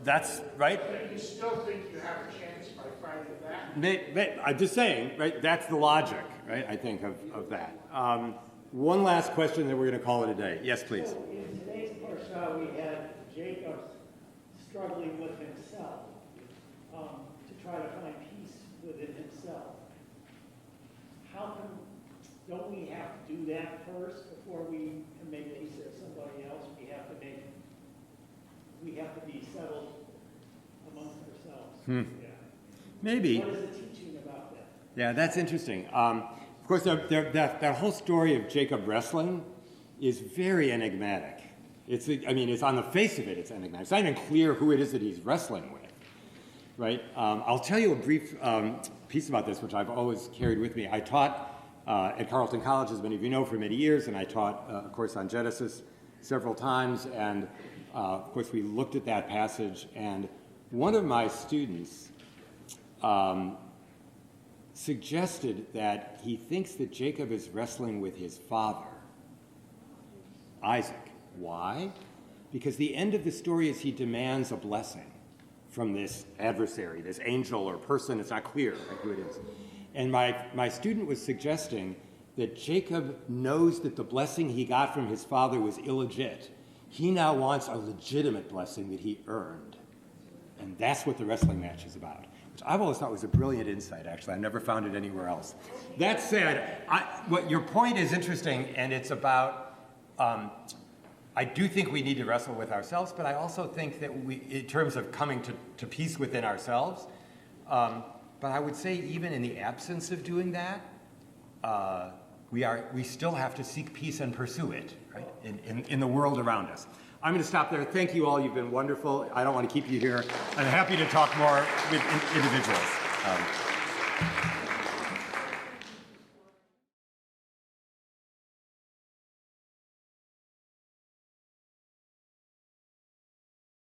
that's right. But you still think you have a chance by fighting back? I'm just saying, right? That's the logic, right? I think of that. One last question, that we're going to call it a day. Yes, please. So in today's parsha, we had Jacob struggling with himself to try to find peace within himself. Don't we have to do that first before we can make peace with somebody else? We have to be settled amongst ourselves. Yeah. Maybe. What is the teaching about that? Yeah, that's interesting. Of course, that whole story of Jacob wrestling is very enigmatic. It's on the face of it, it's enigmatic. It's not even clear who it is that he's wrestling with, right? I'll tell you a brief piece about this, which I've always carried with me. I taught at Carleton College, as many of you know, for many years, and I taught a course on Genesis several times, and of course we looked at that passage, and one of my students suggested that he thinks that Jacob is wrestling with his father, Isaac. Why? Because the end of the story is he demands a blessing from this adversary, this angel or person. It's not clear who it is. And my student was suggesting that Jacob knows that the blessing he got from his father was illegit. He now wants a legitimate blessing that he earned. And that's what the wrestling match is about, which I've always thought was a brilliant insight, actually. I've never found it anywhere else. That said, what your point is interesting, and it's about, I do think we need to wrestle with ourselves, but I also think that in terms of coming to peace within ourselves, but I would say even in the absence of doing that, we still have to seek peace and pursue it, right, in the world around us. I'm going to stop there. Thank you all. You've been wonderful. I don't want to keep you here. I'm happy to talk more with individuals.